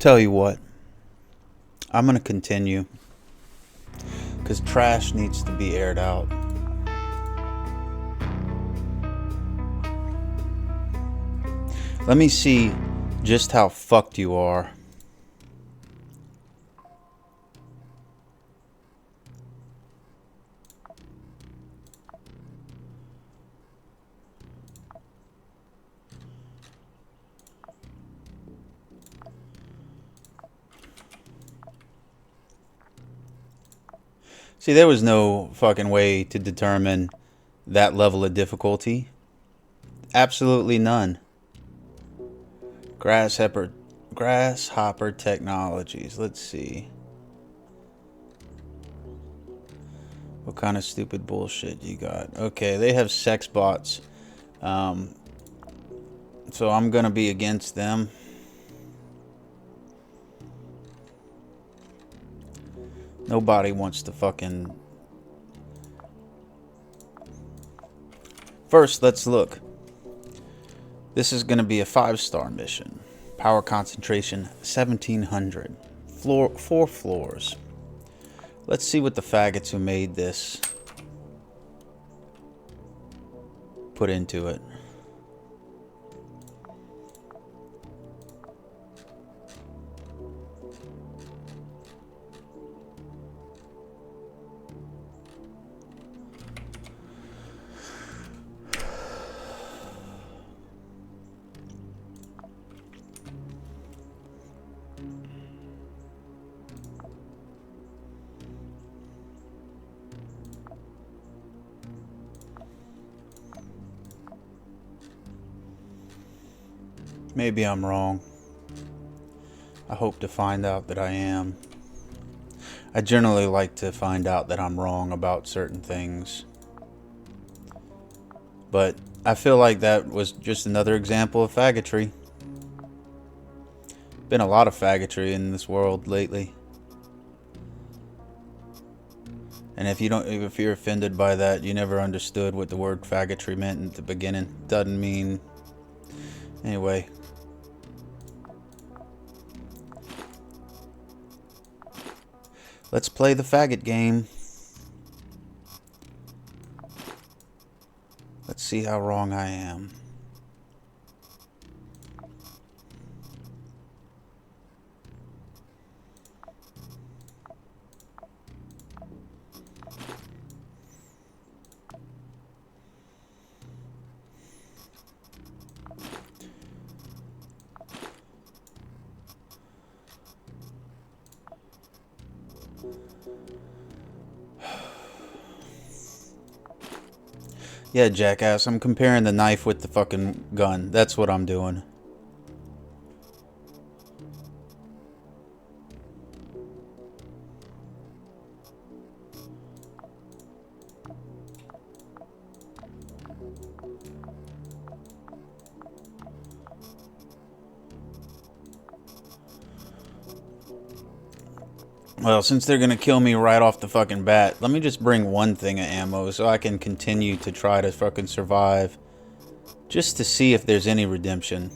Tell you what, I'm gonna continue because trash needs to be aired out. Let me see just how fucked you are. See, there was no fucking way to determine that level of difficulty. Absolutely none. Grasshopper Technologies. Let's see. What kind of stupid bullshit you got? Okay, they have sex bots. So I'm gonna be against them. Nobody wants to fucking... First, let's look. This is gonna be a 5-star mission. Power concentration 1700. 4 floors. Let's see what the faggots who made this put into it. Maybe I'm wrong. I hope to find out that I am. I generally like to find out that I'm wrong about certain things. But I feel like that was just another example of faggotry. Been a lot of faggotry in this world lately. And if you're offended by that, you never understood what the word faggotry meant at the beginning. Doesn't mean... Anyway. Let's play the faggot game. Let's see how wrong I am. Yeah, jackass, I'm comparing the knife with the fucking gun. That's what I'm doing. Well, since they're gonna kill me right off the fucking bat, let me just bring one thing of ammo so I can continue to try to fucking survive. Just to see if there's any redemption.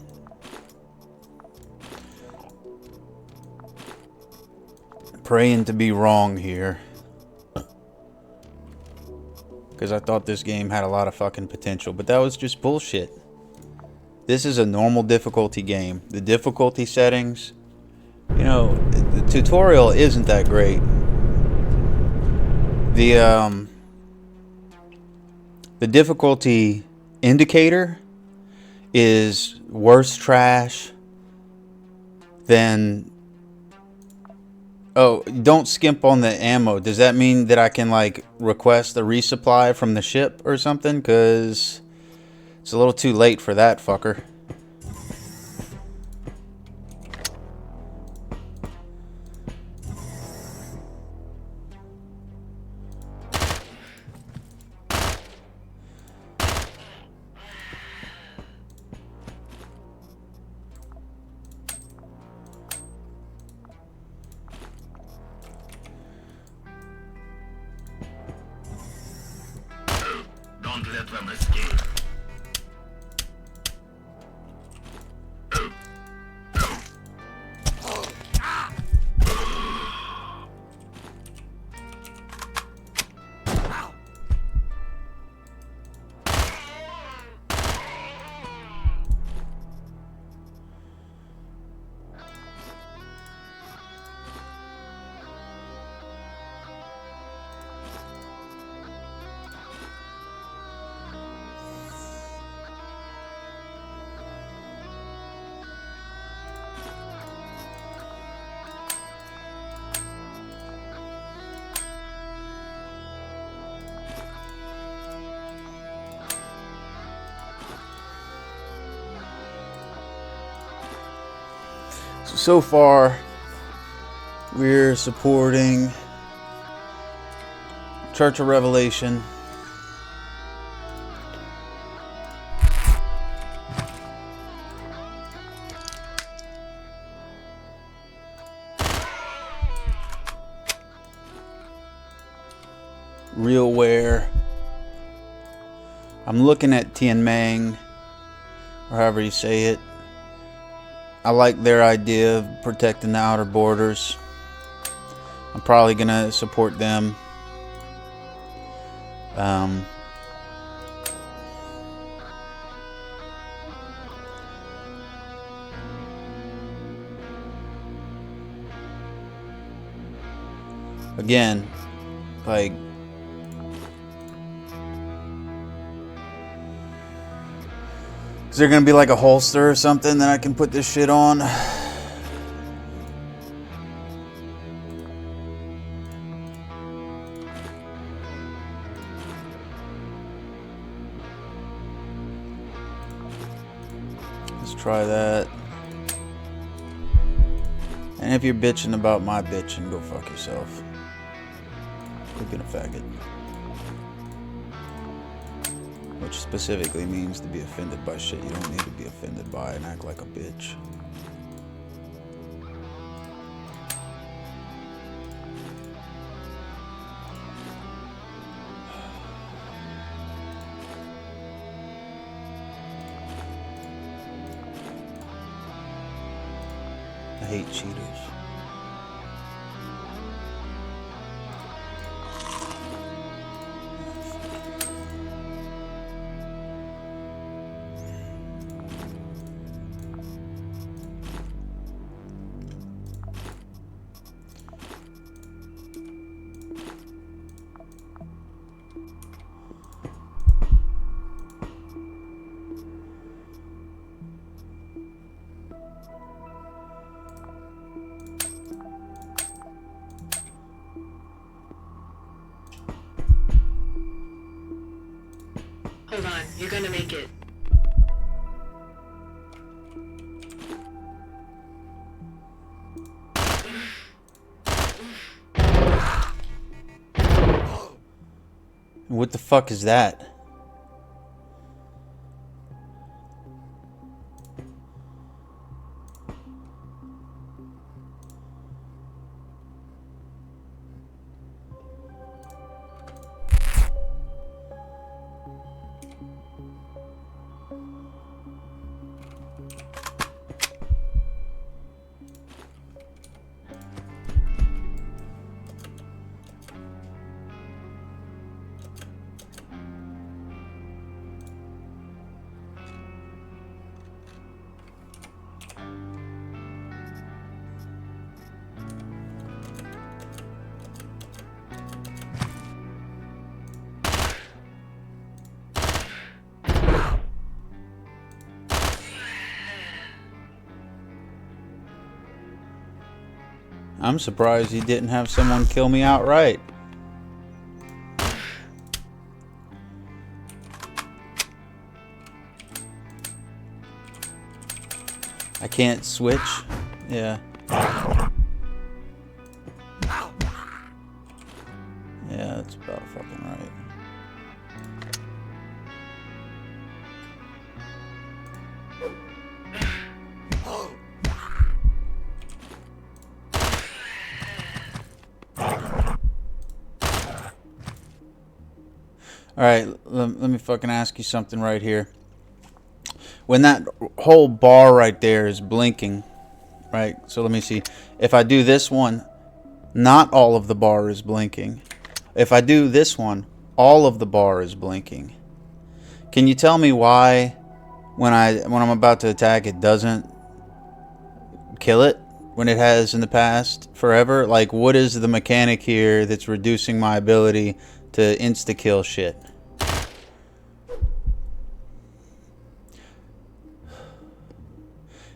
Praying to be wrong here. Because I thought this game had a lot of fucking potential, but that was just bullshit. This is a normal difficulty game. The difficulty settings... You know, the tutorial isn't that great. The difficulty indicator is worse trash than... Oh, don't skimp on the ammo. Does that mean that I can, like, request a resupply from the ship or something? Because it's a little too late for that fucker. Don't let them escape. So far, we're supporting Church of Revelation. Realware. I'm looking at Tianmeng, or however you say it. I like their idea of protecting the outer borders. I'm probably gonna support them. Again, like, is there gonna be like a holster or something that I can put this shit on? Let's try that. And if you're bitching about my bitching, go fuck yourself. Quit being a faggot. Which specifically means to be offended by shit you don't need to be offended by and act like a bitch. I hate cheaters. Hold on, you're gonna make it. What the fuck is that? I'm surprised you didn't have someone kill me outright. I can't switch? Yeah. Yeah, that's about fucking right. Alright, let me fucking ask you something right here. When that whole bar right there is blinking, right? So let me see. If I do this one, not all of the bar is blinking. If I do this one, all of the bar is blinking. Can you tell me why when I'm about to attack it doesn't kill it when it has in the past forever? Like, what is the mechanic here that's reducing my ability to insta-kill shit?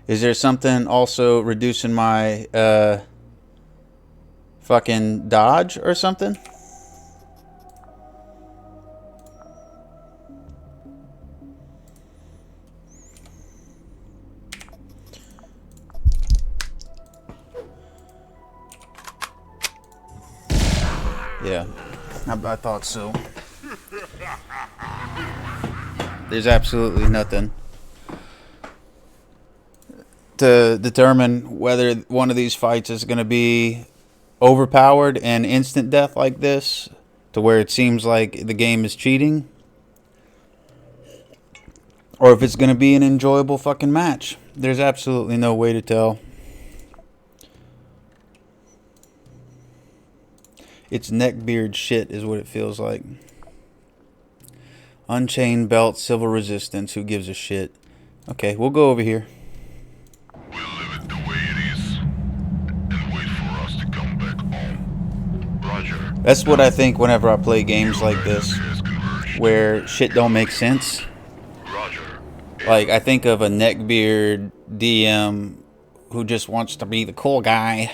Is there something also reducing my fucking dodge or something? Yeah, I thought so. There's absolutely nothing to determine whether one of these fights is going to be overpowered and instant death like this, to where it seems like the game is cheating, or if it's going to be an enjoyable fucking match. There's absolutely no way to tell. It's neckbeard shit is what it feels like. Unchained belt, civil resistance, who gives a shit? Okay, we'll go over here. We'll leave it the way it is and wait for us to come back home. Roger. That's what I think whenever I play games like this, Has converged. where shit don't make sense. Roger. Like, I think of a neckbeard DM who just wants to be the cool guy,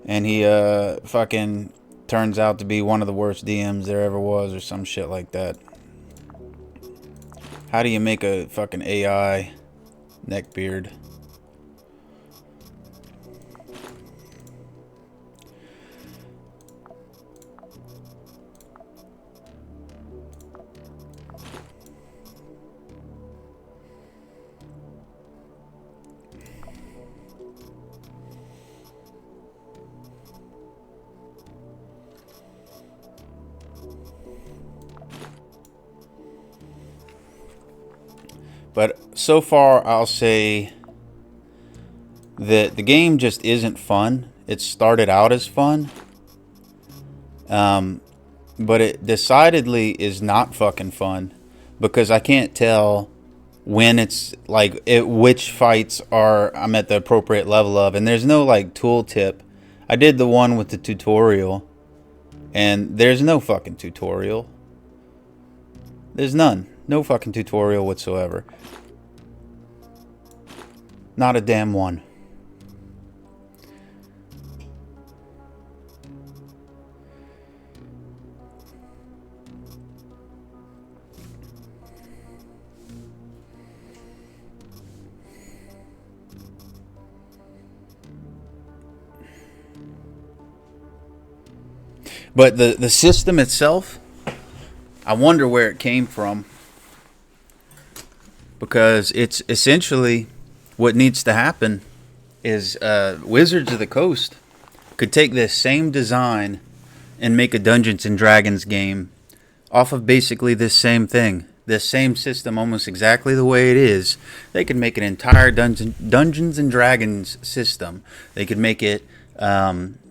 and he fucking turns out to be one of the worst DMs there ever was, or some shit like that. How do you make a fucking AI neckbeard? But so far, I'll say that the game just isn't fun. It started out as fun, but it decidedly is not fucking fun, because I can't tell when it's like which fights are I'm at the appropriate level of, and there's no like tooltip. I did the one with the tutorial, and there's no fucking tutorial. There's none. No fucking tutorial whatsoever. Not a damn one. But the system itself, I wonder where it came from. Because it's essentially what needs to happen is Wizards of the Coast could take this same design and make a Dungeons and Dragons game off of basically this same thing. This same system, almost exactly the way it is. They could make an entire Dungeons and Dragons system. They could make it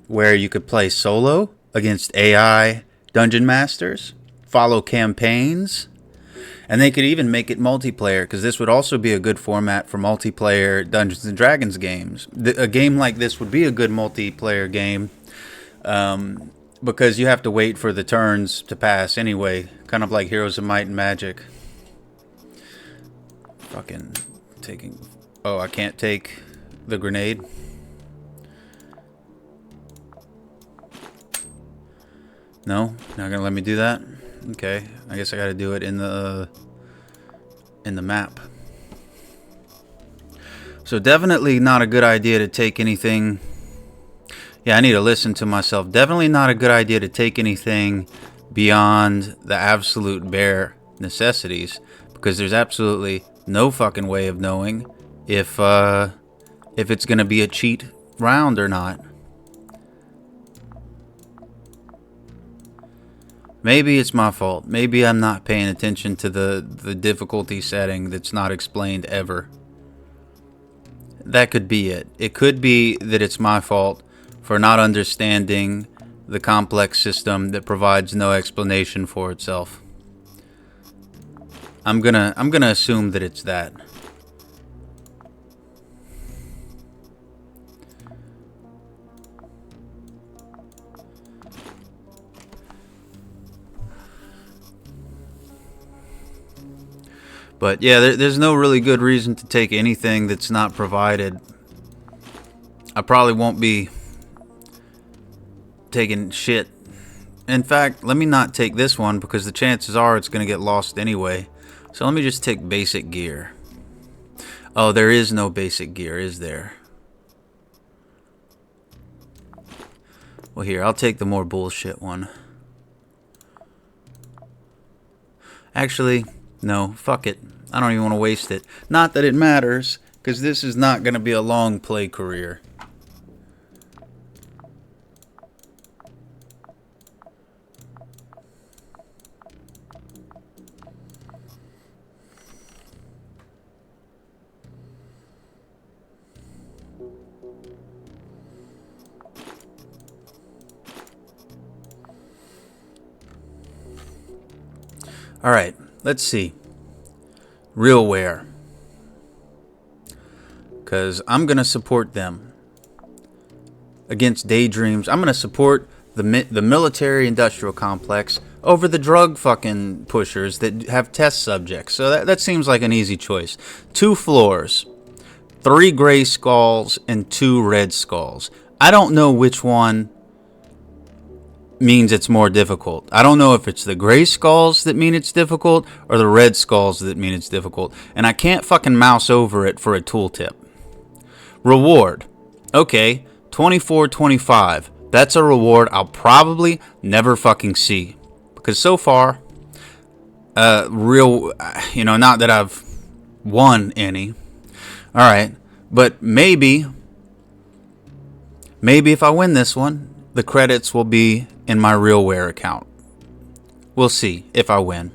where you could play solo against AI dungeon masters, follow campaigns, and they could even make it multiplayer, because this would also be a good format for multiplayer Dungeons and Dragons games. A game like this would be a good multiplayer game, because you have to wait for the turns to pass anyway, kind of like Heroes of Might and Magic. Fucking taking... Oh, I can't take the grenade. No? Not gonna let me do that? Okay, I guess I gotta do it in the map. So definitely not a good idea to take anything. Yeah, I need to listen to myself. Definitely not a good idea to take anything beyond the absolute bare necessities, because there's absolutely no fucking way of knowing if it's gonna be a cheat round or not. Maybe it's my fault. Maybe I'm not paying attention to the difficulty setting that's not explained ever. That could be it. It could be that it's my fault for not understanding the complex system that provides no explanation for itself. I'm gonna assume that it's that. But yeah, there's no really good reason to take anything that's not provided. I probably won't be taking shit. In fact, let me not take this one, because the chances are it's going to get lost anyway. So let me just take basic gear. Oh, there is no basic gear, is there? Well, here, I'll take the more bullshit one. Actually, no, fuck it. I don't even want to waste it. Not that it matters, because this is not going to be a long play career. Alright, let's see. Realware. Because I'm going to support them. Against Daydreams. I'm going to support the military industrial complex over the drug fucking pushers that have test subjects. So that seems like an easy choice. 2 floors. 3 gray skulls and 2 red skulls. I don't know which one means it's more difficult. I don't know if it's the gray skulls that mean it's difficult or the red skulls that mean it's difficult. And I can't fucking mouse over it for a tooltip. Reward. Okay, 24.25. That's a reward I'll probably never fucking see. Because so far, not that I've won any. Alright, but maybe if I win this one, the credits will be in my Realware account. We'll see if I win.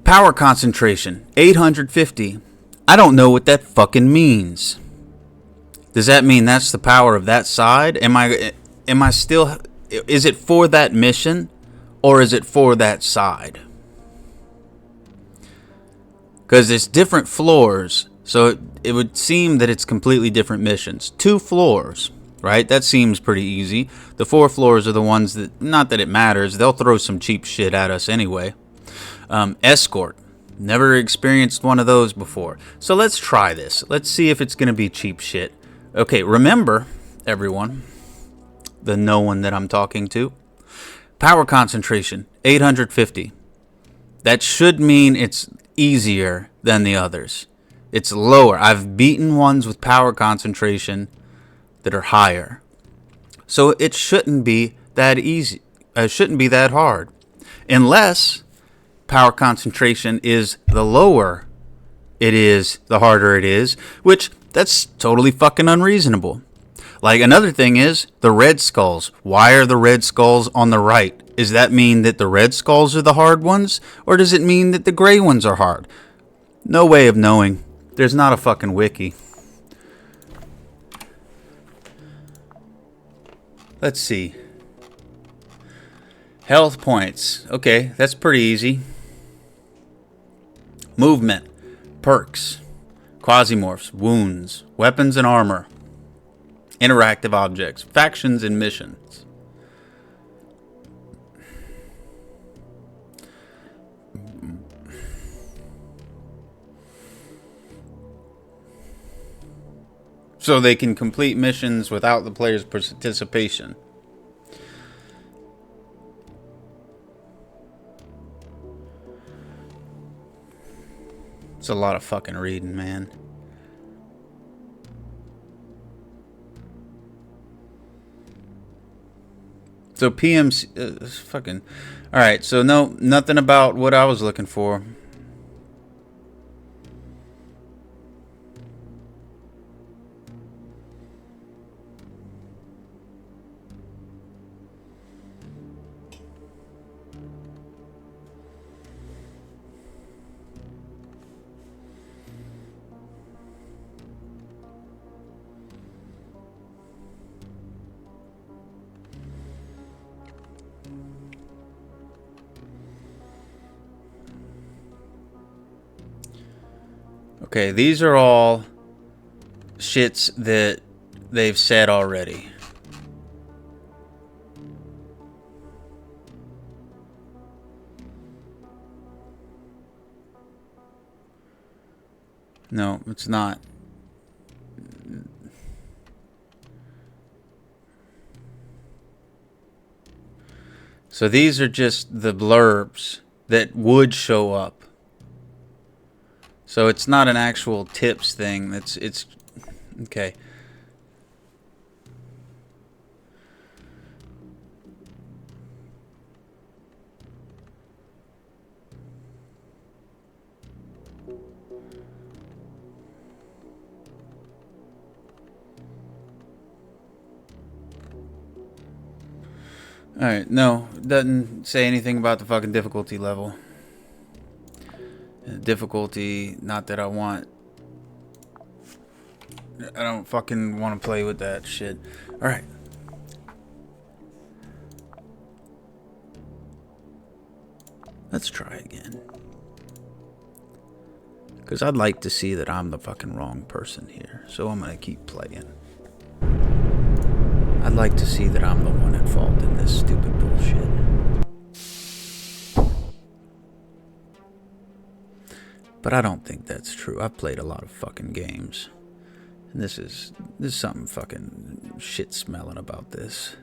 Power concentration, 850. I don't know what that fucking means. Does that mean that's the power of that side? Am I still... Is it for that mission? Or is it for that side? Because it's different floors. So it would seem that it's completely different missions. 2 floors. Right? That seems pretty easy. The 4 floors are the ones that... Not that it matters. They'll throw some cheap shit at us anyway. Escort. Never experienced one of those before. So let's try this. Let's see if it's going to be cheap shit. Okay, remember, everyone, the no one that I'm talking to. Power concentration, 850. That should mean it's easier than the others. It's lower. I've beaten ones with power concentration that are higher. So it shouldn't be that easy. It shouldn't be that hard. Unless power concentration is the lower it is, the harder it is, which that's totally fucking unreasonable. Like, another thing is the red skulls. Why are the red skulls on the right? Does that mean that the red skulls are the hard ones? Or does it mean that the gray ones are hard? No way of knowing. There's not a fucking wiki. Let's see. Health points. Okay, that's pretty easy. Movement. Perks. Quasimorphs. Wounds. Weapons and armor. Interactive objects. Factions and missions. So they can complete missions without the player's participation. It's a lot of fucking reading, man. So PMC, fucking... Alright, so no, nothing about what I was looking for. Okay, these are all shits that they've said already. No, it's not. So these are just the blurbs that would show up. So it's not an actual tips thing. It's okay. Alright, no. Doesn't say anything about the fucking difficulty level. Difficulty, not that I want. I don't fucking want to play with that shit. Alright. Let's try again. Because I'd like to see that I'm the fucking wrong person here. So I'm going to keep playing. I'd like to see that I'm the one at fault in this stupid bullshit. But I don't think that's true. I've played a lot of fucking games. And this is something fucking shit smelling about this.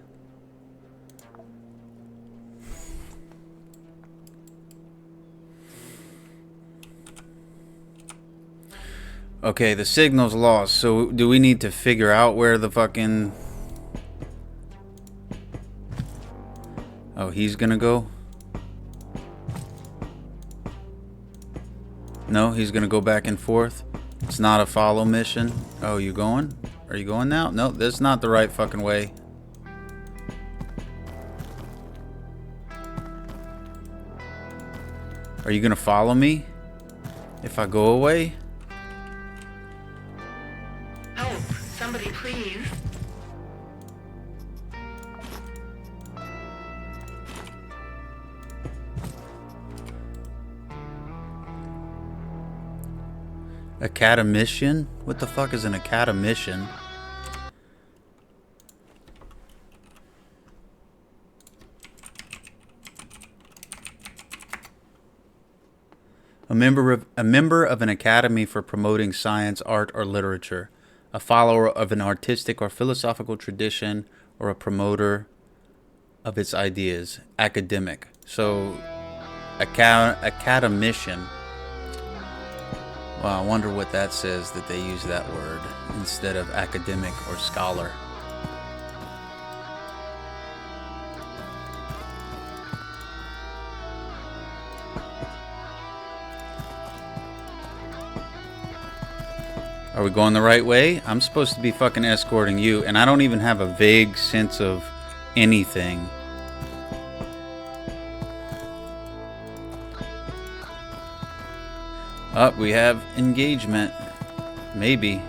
Okay, the signal's lost. So do we need to figure out where the fucking... Oh, he's gonna go? No, he's gonna go back and forth. It's not a follow mission. Oh, you going? Are you going now? No, that's not the right fucking way. Are you gonna follow me if I go away? Help! Somebody please. Academician? What the fuck is an academician? A member of an academy for promoting science, art, or literature. A follower of an artistic or philosophical tradition, or a promoter of its ideas. Academic. So, academician. Well, I wonder what that says that they use that word instead of academic or scholar. Are we going the right way? I'm supposed to be fucking escorting you, and I don't even have a vague sense of anything. Oh, we have engagement. Maybe.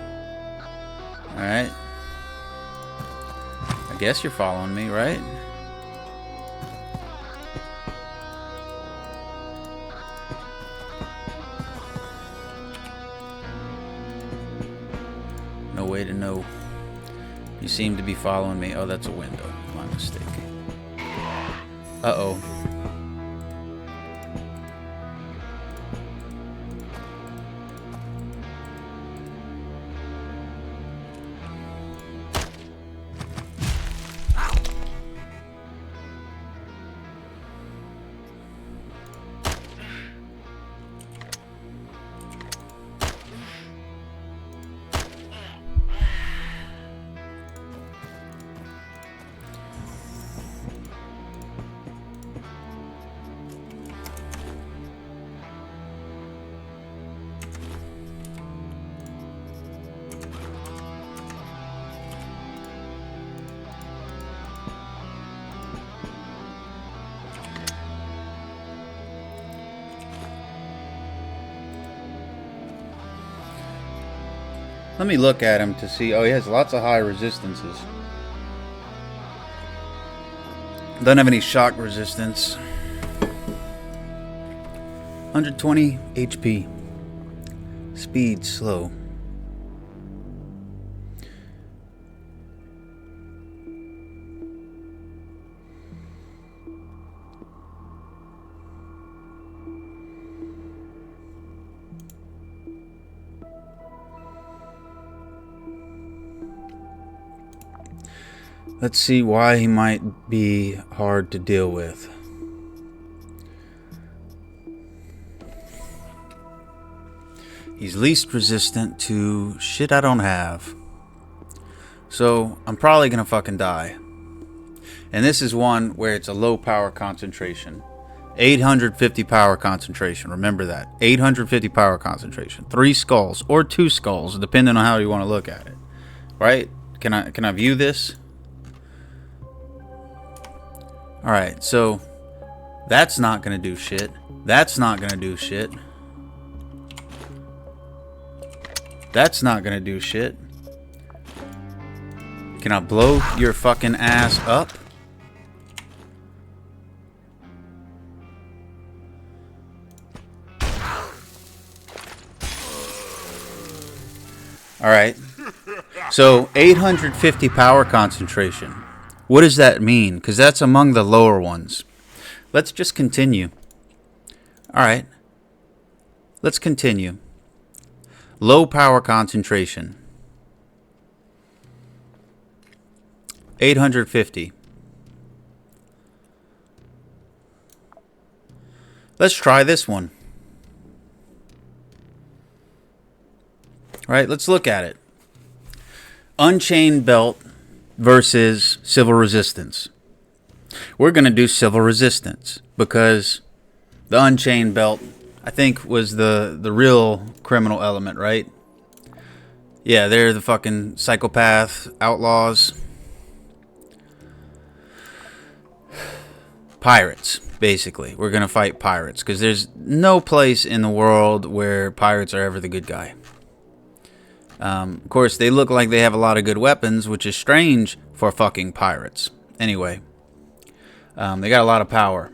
Alright. I guess you're following me, right? No way to know. You seem to be following me. Oh, that's a window. My mistake. Uh-oh. Let me look at him to see. Oh, he has lots of high resistances. Doesn't have any shock resistance. 120 HP. Speed slow. Let's see why he might be hard to deal with. He's least resistant to shit I don't have. So I'm probably gonna fucking die. And this is one where it's a low power concentration. 850 power concentration. Remember that. 850 power concentration. 3 skulls or 2 skulls, depending on how you want to look at it. Right? Can I view this? Alright, so that's not gonna do shit. That's not gonna do shit. That's not gonna do shit. Can I blow your fucking ass up? Alright. So, 850 power concentration. What does that mean? Because that's among the lower ones. Let's just continue. Alright. Let's continue. Low power concentration. 850. Let's try this one. Alright, let's look at it. Unchained Belt versus Civil Resistance. We're going to do Civil Resistance because the Unchained Belt, I think, was the real criminal element, right? Yeah, they're the fucking psychopath outlaws. Pirates, basically. We're going to fight pirates because there's no place in the world where pirates are ever the good guy. Of course, they look like they have a lot of good weapons, which is strange for fucking pirates. Anyway, they got a lot of power.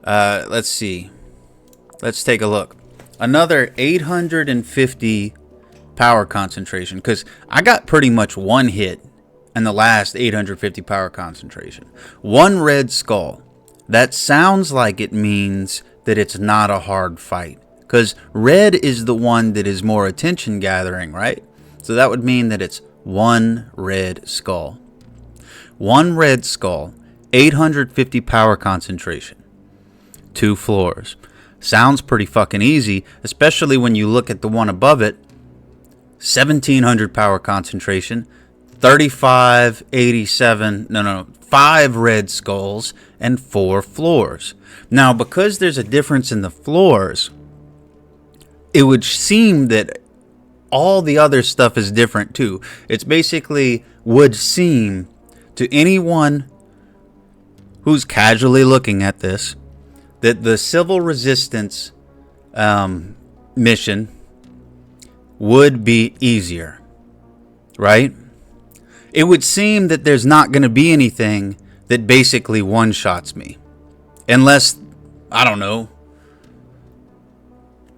Let's see. Let's take a look. Another 850 power concentration, because I got pretty much one hit in the last 850 power concentration. One red skull. That sounds like it means that it's not a hard fight. Because red is the one that is more attention gathering, right? So that would mean that it's one red skull. One red skull, 850 power concentration. 2 floors. Sounds pretty fucking easy, especially when you look at the one above it. 1700 power concentration, 5 red skulls, and 4 floors. Now, because there's a difference in the floors, it would seem that all the other stuff is different too. It's basically would seem to anyone who's casually looking at this that the Civil Resistance mission would be easier, right? It would seem that there's not going to be anything that basically one-shots me. Unless, I don't know,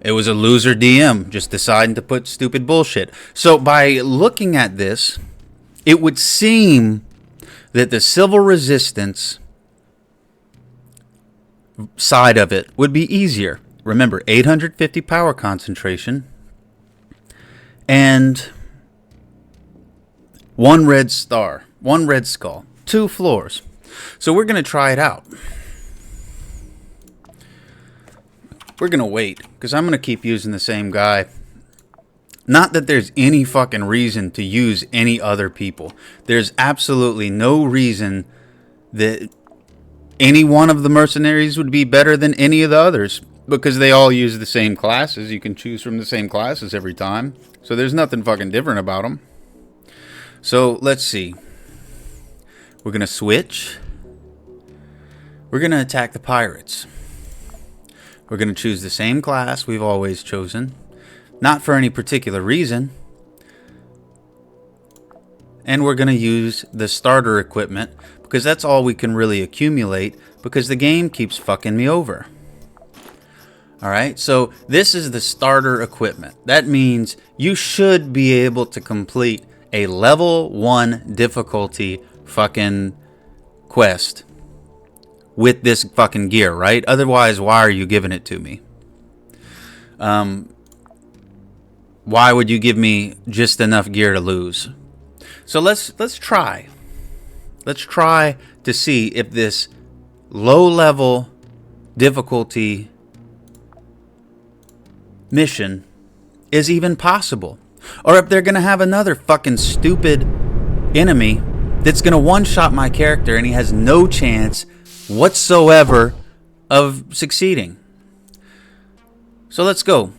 it was a loser DM just deciding to put stupid bullshit. So by looking at this, it would seem that the Civil Resistance side of it would be easier. Remember, 850 power concentration and 1 red star, 1 red skull, 2 floors. So we're going to try it out. We're going to wait, because I'm going to keep using the same guy. Not that there's any fucking reason to use any other people. There's absolutely no reason that any one of the mercenaries would be better than any of the others, because they all use the same classes. You can choose from the same classes every time. So there's nothing fucking different about them. So let's see. We're going to switch. We're going to attack the pirates. We're going to choose the same class we've always chosen. Not for any particular reason. And we're going to use the starter equipment, because that's all we can really accumulate, because the game keeps fucking me over. Alright, so this is the starter equipment. That means you should be able to complete a level 1 difficulty fucking quest with this fucking gear, right? Otherwise, why are you giving it to me? Why would you give me just enough gear to lose? So let's try. Let's try to see if this low level difficulty mission is even possible. Or if they're going to have another fucking stupid enemy that's going to one-shot my character and he has no chance whatsoever of succeeding. So let's go.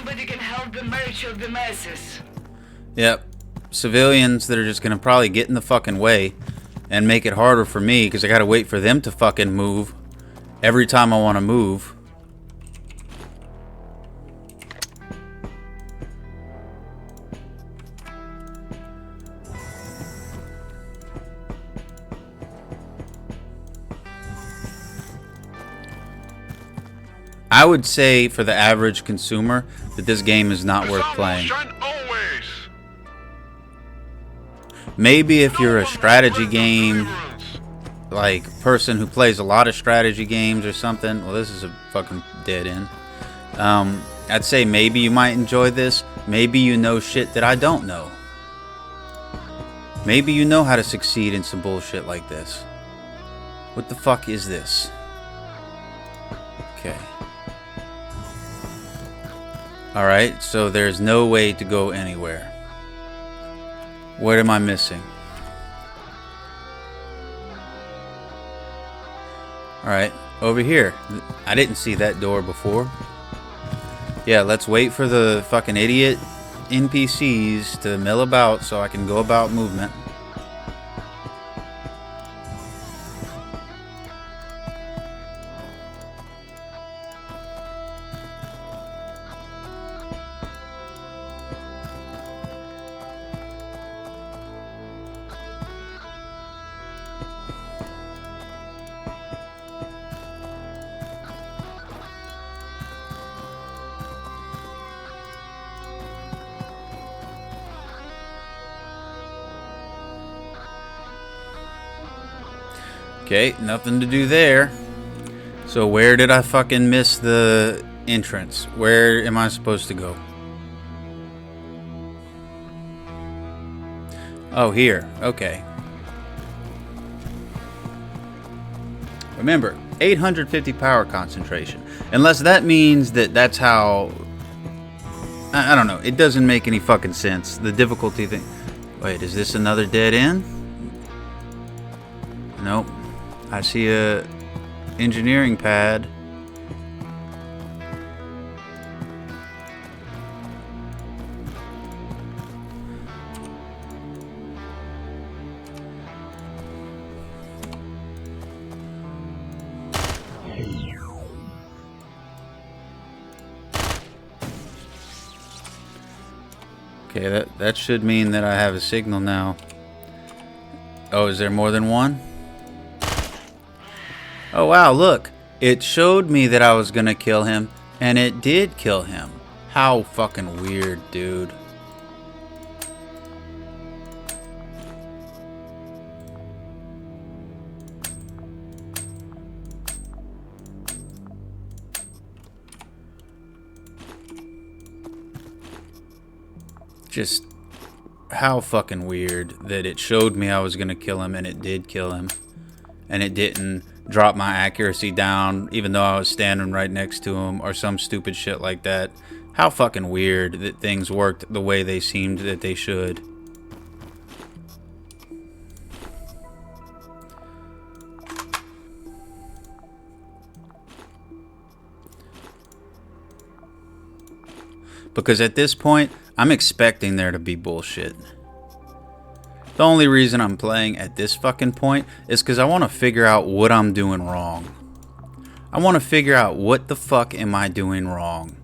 nobody can help the march of the masses. Yep. Civilians that are just gonna probably get in the fucking way and make it harder for me because I gotta wait for them to fucking move every time I want to move. I would say for the average consumer that this game is not worth playing. Maybe if you're a strategy game, like person who plays a lot of strategy games or something. Well, this is a fucking dead end. I'd say maybe you might enjoy this. Maybe you know shit that I don't know. Maybe you know how to succeed in some bullshit like this. What the fuck is this? Okay. Alright, so there's no way to go anywhere. What am I missing? Alright, over here. I didn't see that door before. Yeah, let's wait for the fucking idiot NPCs to mill about so I can go about movement. Okay, nothing to do there. So where did I fucking miss the entrance? Where am I supposed to go? Oh, here. Okay. Remember, 850 power concentration. Unless that means that that's how... I don't know. It doesn't make any fucking sense. The difficulty thing... Wait, is this another dead end? Nope. I see a engineering pad. Okay, that should mean that I have a signal now. Oh, is there more than one? Oh wow, look. It showed me that I was gonna kill him, and it did kill him. How fucking weird, dude. Just how fucking weird that it showed me I was gonna kill him and it did kill him. And it didn't drop my accuracy down even though I was standing right next to him or some stupid shit like that. How fucking weird that things worked the way they seemed that they should. Because at this point, I'm expecting there to be bullshit. The only reason I'm playing at this fucking point is because I want to figure out what I'm doing wrong. I want to figure out what the fuck am I doing wrong.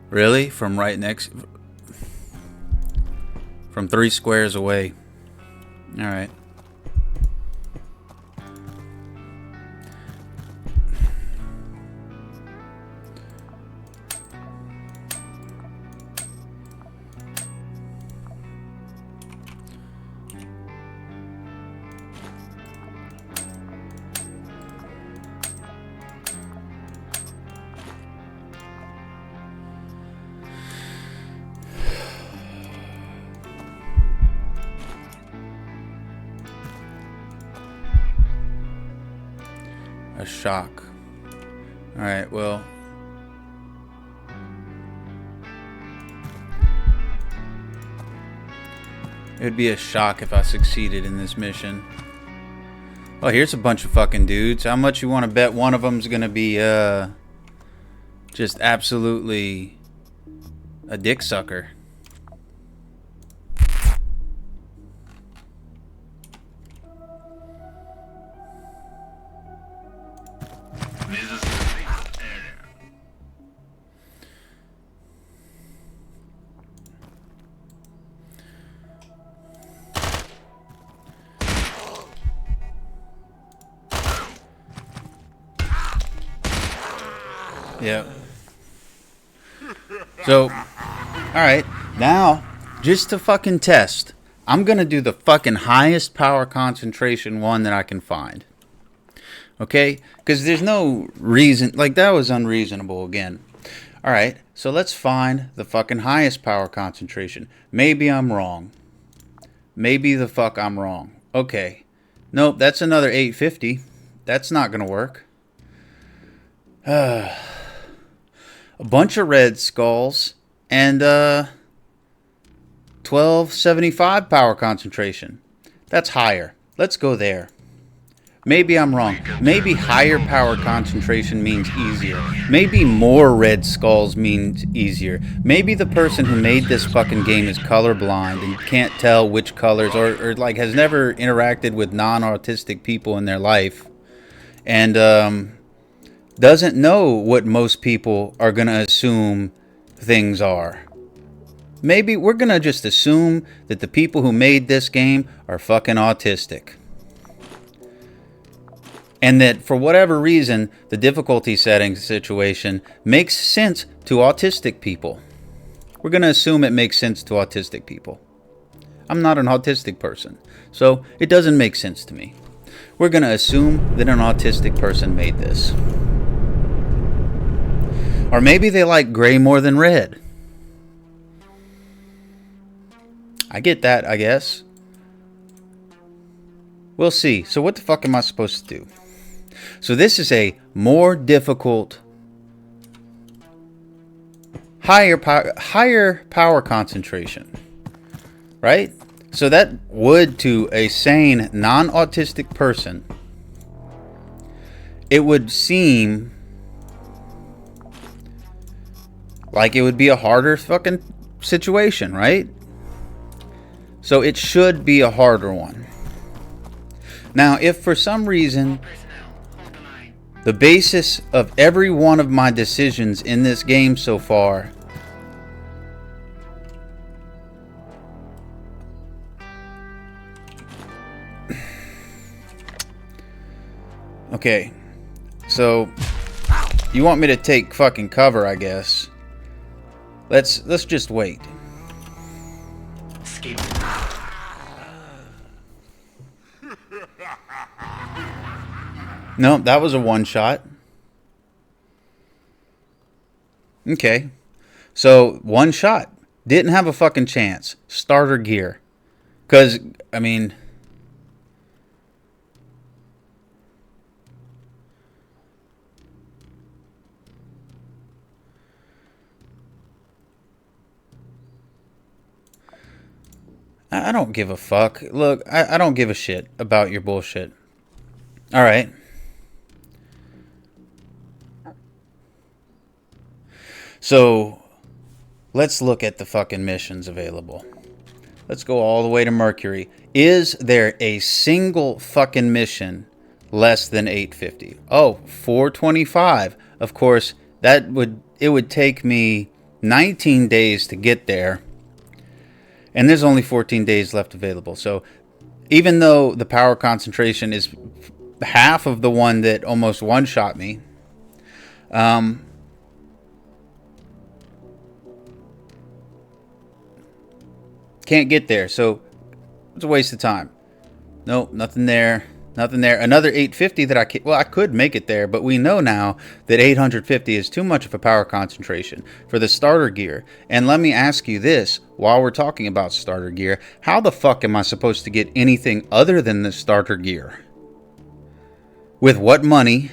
Really? From right next... From 3 squares away. Alright. A shock. Alright, well. It'd be a shock if I succeeded in this mission. Oh, here's a bunch of fucking dudes. How much you want to bet one of them's gonna be, just absolutely a dick sucker? This is the safe area. Yep. So, alright, now, just to fucking test, I'm gonna do the fucking highest power concentration one that I can find. Okay? Because there's no reason, like, that was unreasonable again. Alright, so let's find the fucking highest power concentration. Maybe I'm wrong. Maybe the fuck I'm wrong. Okay. Nope, that's another 850. That's not gonna work. A bunch of red skulls and 1275 power concentration. That's higher. Let's go there. Maybe I'm wrong. Maybe higher power concentration means easier. Maybe more red skulls means easier. Maybe the person who made this fucking game is colorblind and can't tell which colors, or like has never interacted with non-autistic people in their life, and doesn't know what most people are going to assume things are. Maybe we're going to just assume that the people who made this game are fucking autistic. And that for whatever reason, the difficulty setting situation makes sense to autistic people. We're going to assume it makes sense to autistic people. I'm not an autistic person, so it doesn't make sense to me. We're going to assume that an autistic person made this. Or maybe they like gray more than red. I get that, I guess. We'll see. So what the fuck am I supposed to do? So this is a more difficult, higher power concentration, right? So that would, to a sane, non-autistic person, it would seem like it would be a harder fucking situation, right? So it should be a harder one. Now, if for some reason the basis of every one of my decisions in this game so far okay, so you want me to take fucking cover, I guess. Let's just wait. Escape. No, that was a one shot. Okay. So, one shot. Didn't have a fucking chance. Starter gear. Because, I mean, I don't give a fuck. Look, I don't give a shit about your bullshit. Alright. So, let's look at the fucking missions available. Let's go all the way to Mercury. Is there a single fucking mission less than 850? Oh, 425. Of course, it would take me 19 days to get there. And there's only 14 days left available. So, even though the power concentration is half of the one that almost one-shot me, can't get there, so it's a waste of time. Nope, nothing there. Nothing there. Another 850 that I could make it there, but we know now that 850 is too much of a power concentration for the starter gear. And let me ask you this, while we're talking about starter gear, how the fuck am I supposed to get anything other than the starter gear? With what money?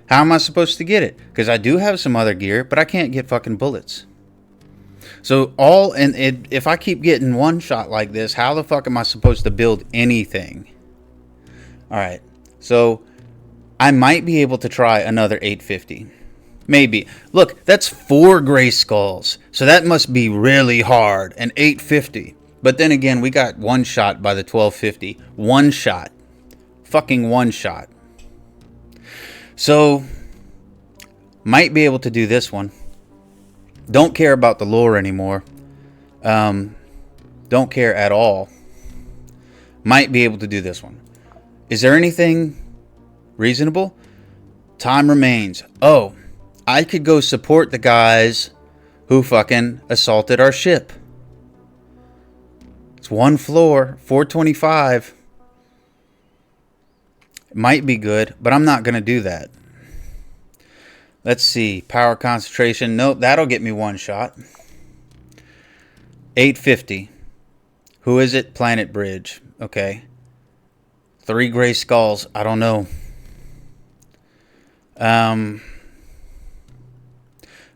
How am I supposed to get it? Because I do have some other gear, but I can't get fucking bullets. So if I keep getting one shot like this, how the fuck am I supposed to build anything? All right. So I might be able to try another 850. Maybe. Look, that's 4 gray skulls. So that must be really hard. And 850. But then again, we got one shot by the 1250. One shot. Fucking one shot. So, might be able to do this one. Don't care about the lore anymore. Don't care at all. Might be able to do this one. Is there anything reasonable? Time remains. Oh, I could go support the guys who fucking assaulted our ship. It's one floor, 425. It might be good, but I'm not going to do that. Let's see. Power concentration. Nope, that'll get me one shot. 850. Who is it? Planet Bridge. Okay. 3 gray skulls. I don't know.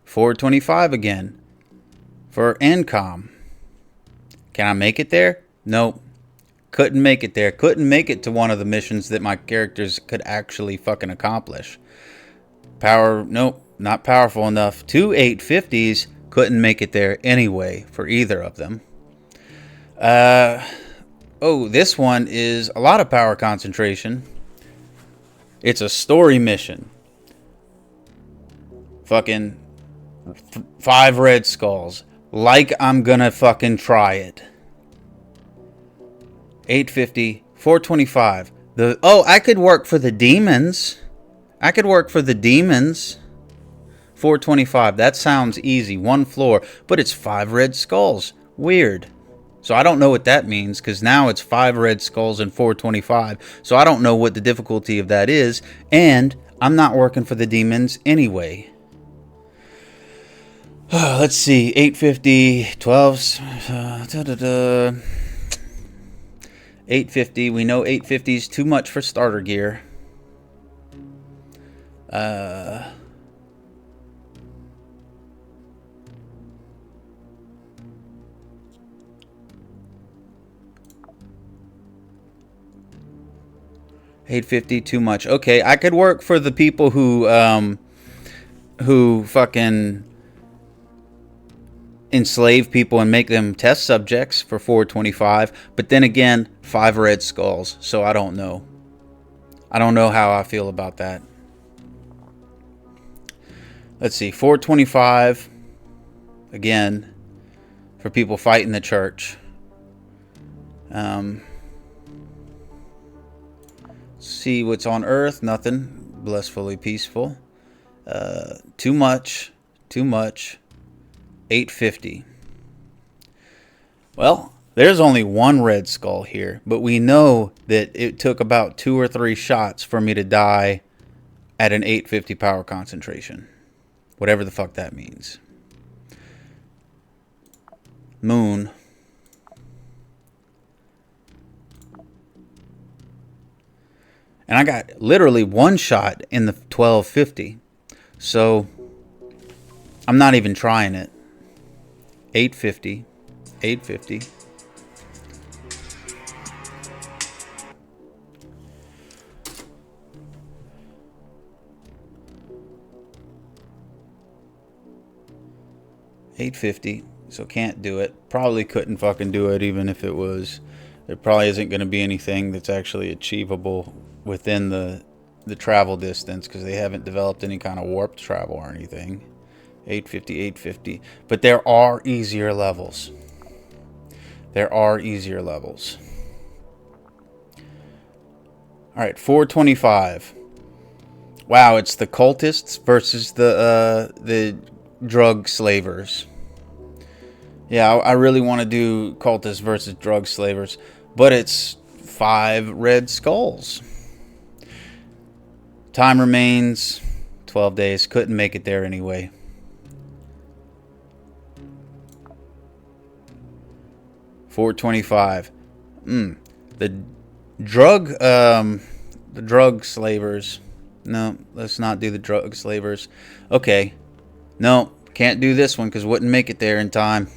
425 again. For Encom. Can I make it there? Nope. Couldn't make it there. Couldn't make it to one of the missions that my characters could actually fucking accomplish. Power, nope. Not powerful enough. 2 850s. Couldn't make it there anyway for either of them. Oh, this one is a lot of power concentration. It's a story mission. Fucking 5 red skulls. Like I'm gonna fucking try it. 850, 425. I could work for the demons. 425. That sounds easy. One floor, but it's 5 red skulls. Weird. So I don't know what that means, because now it's 5 red skulls and 425. So I don't know what the difficulty of that is, and I'm not working for the demons anyway. Let's see, 850, 12s, 850, we know 850 is too much for starter gear. 850, too much. Okay, I could work for the people who fucking enslave people and make them test subjects for 425. But then again, 5 red skulls. So I don't know. I don't know how I feel about that. Let's see, 425. Again, for people fighting the church. See what's on Earth. Nothing. Blissfully peaceful. Too much. 850. Well, there's only one red skull here, but we know that it took about 2 or 3 shots for me to die at an 850 power concentration. Whatever the fuck that means. Moon. And I got literally one shot in the 1250. So I'm not even trying it. 850. 850. $850. So can't do it. Probably couldn't fucking do it even if it was. There probably isn't going to be anything that's actually achievable within the travel distance, because they haven't developed any kind of warp travel or anything. 850, 850. But there are easier levels. There are easier levels. Alright, 425. Wow, it's the cultists versus the drug slavers. Yeah, I really want to do cultists versus drug slavers. But it's 5 red skulls. Time remains 12 days. Couldn't make it there anyway. $425. The drug slavers. No, let's not do the drug slavers. Okay. No, Can't do this one because wouldn't make it there in time.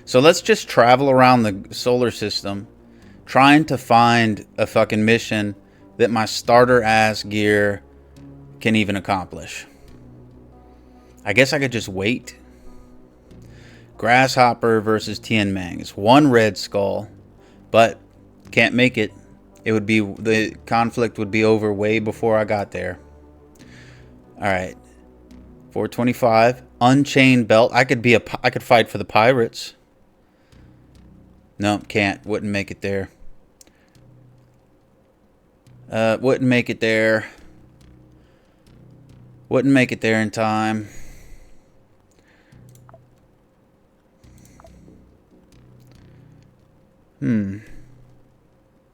So let's just travel around the solar system trying to find a fucking mission that my starter ass gear can even accomplish. I guess I could just wait. Grasshopper versus Tianmeng. It's one red skull, but can't make it. It would be, the conflict would be over way before I got there. Alright. 425. Unchained belt. I could fight for the pirates. No, can't. Wouldn't make it there. Wouldn't make it there. Wouldn't make it there in time.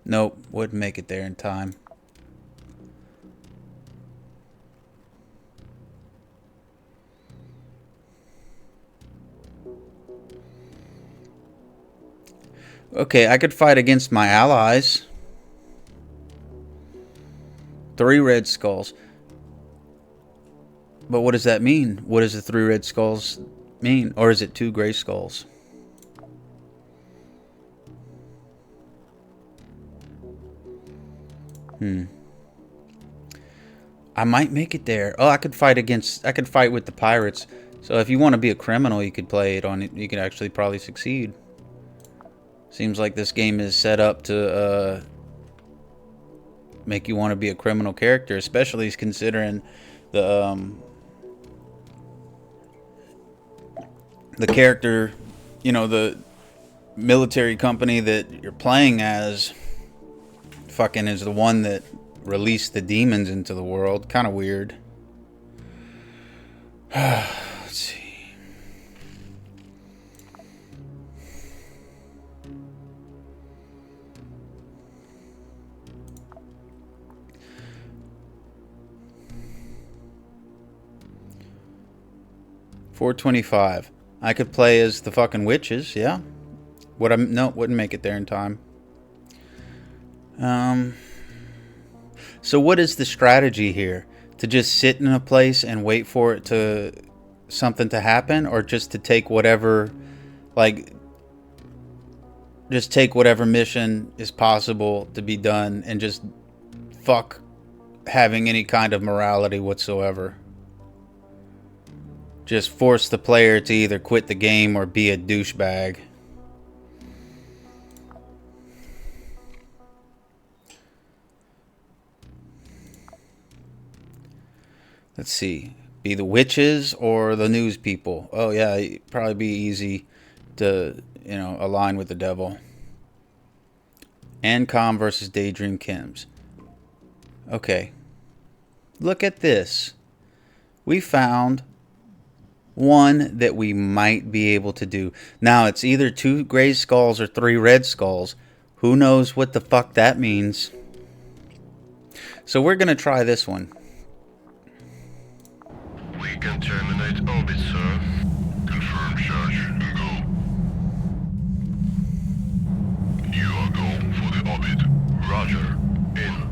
Nope, wouldn't make it there in time. Okay, I could fight against my allies. 3 red skulls. But what does that mean? What does the 3 red skulls mean? Or is it 2 gray skulls? I might make it there. Oh, I could fight with the pirates. So if you want to be a criminal, you could play it on it. You could actually probably succeed. Seems like this game is set up to make you want to be a criminal character, especially considering the character, you know, the military company that you're playing as fucking is the one that released the demons into the world. Kind of weird. Let's see. $425. I could play as the fucking witches, yeah. No, wouldn't make it there in time. So what is the strategy here? To just sit in a place and wait for it to something to happen, or just to take whatever, like, just take whatever mission is possible to be done and just fuck having any kind of morality whatsoever? Just force the player to either quit the game or be a douchebag. Let's see. Be the witches or the news people. Oh yeah, it'd probably be easy to, you know, align with the devil. Ancom versus Daydream Kims. Okay. Look at this. We found one that we might be able to do. Now, it's either 2 gray skulls or 3 red skulls. Who knows what the fuck that means? So we're going to try this one. We can terminate orbit, sir. Confirm charge and go. You are go for the orbit. Roger. In.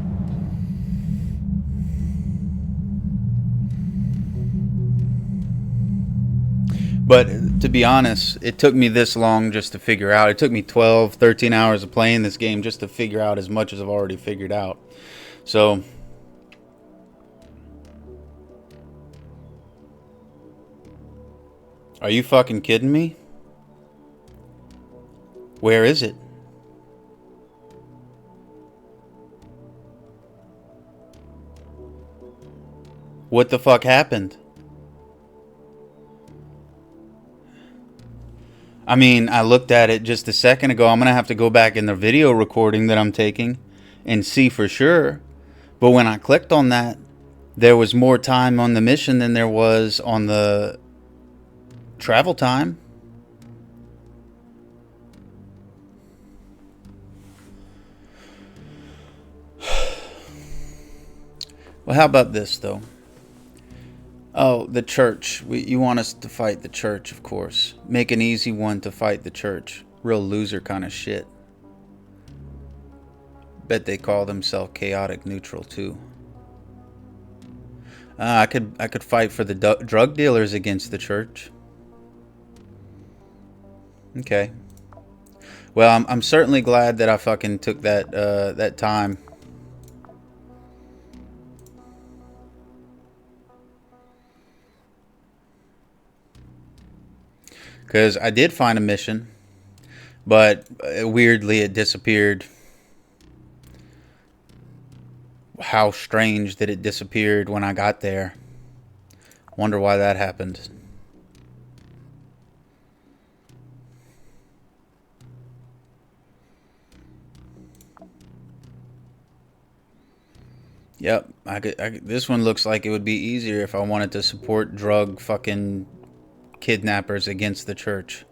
But to be honest, it took me this long just to figure out. It took me 12, 13 hours of playing this game just to figure out as much as I've already figured out. So, are you fucking kidding me? Where is it? What the fuck happened? I mean, I looked at it just a second ago. I'm going to have to go back in the video recording that I'm taking and see for sure. But when I clicked on that, there was more time on the mission than there was on the travel time. Well, how about this, though? Oh, the church. You want us to fight the church, of course. Make an easy one to fight the church. Real loser kind of shit. Bet they call themselves chaotic neutral, too. I could fight for the drug dealers against the church. Okay. Well, I'm certainly glad that I fucking took that time. Because I did find a mission, but weirdly it disappeared. How strange that it disappeared when I got there. Wonder why that happened. Yep, this one looks like it would be easier if I wanted to support drug fucking kidnappers against the church.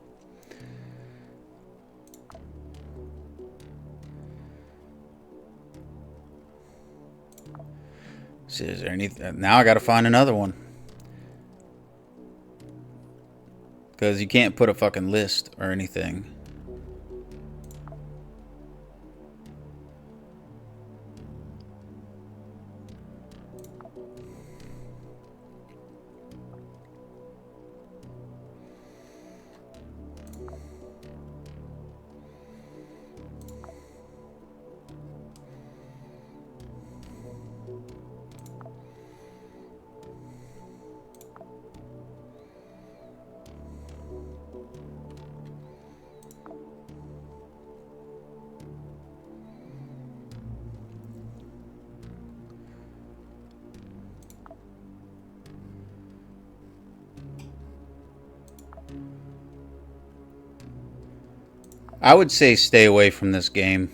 So is there any? Now I got to find another one. Because you can't put a fucking list or anything. I would say stay away from this game.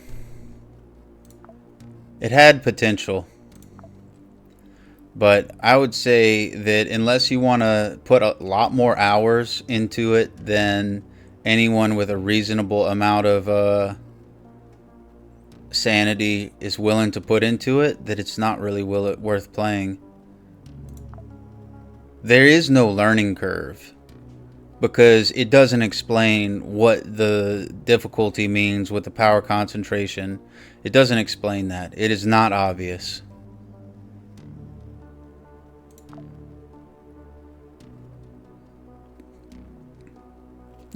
It had potential. But I would say that unless you want to put a lot more hours into it than anyone with a reasonable amount of sanity is willing to put into it, that it's not really worth playing. There is no learning curve. Because it doesn't explain what the difficulty means with the power concentration. It doesn't explain that. It is not obvious.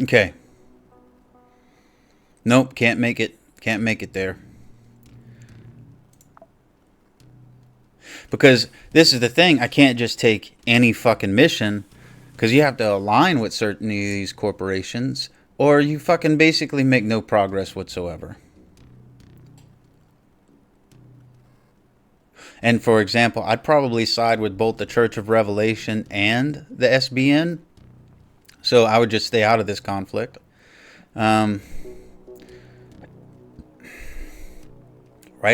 Okay. Nope, can't make it. Can't make it there. Because this is the thing, I can't just take any fucking mission. Because you have to align with certain of these corporations, or you fucking basically make no progress whatsoever. And for example, I'd probably side with both the Church of Revelation and the SBN. So I would just stay out of this conflict. Right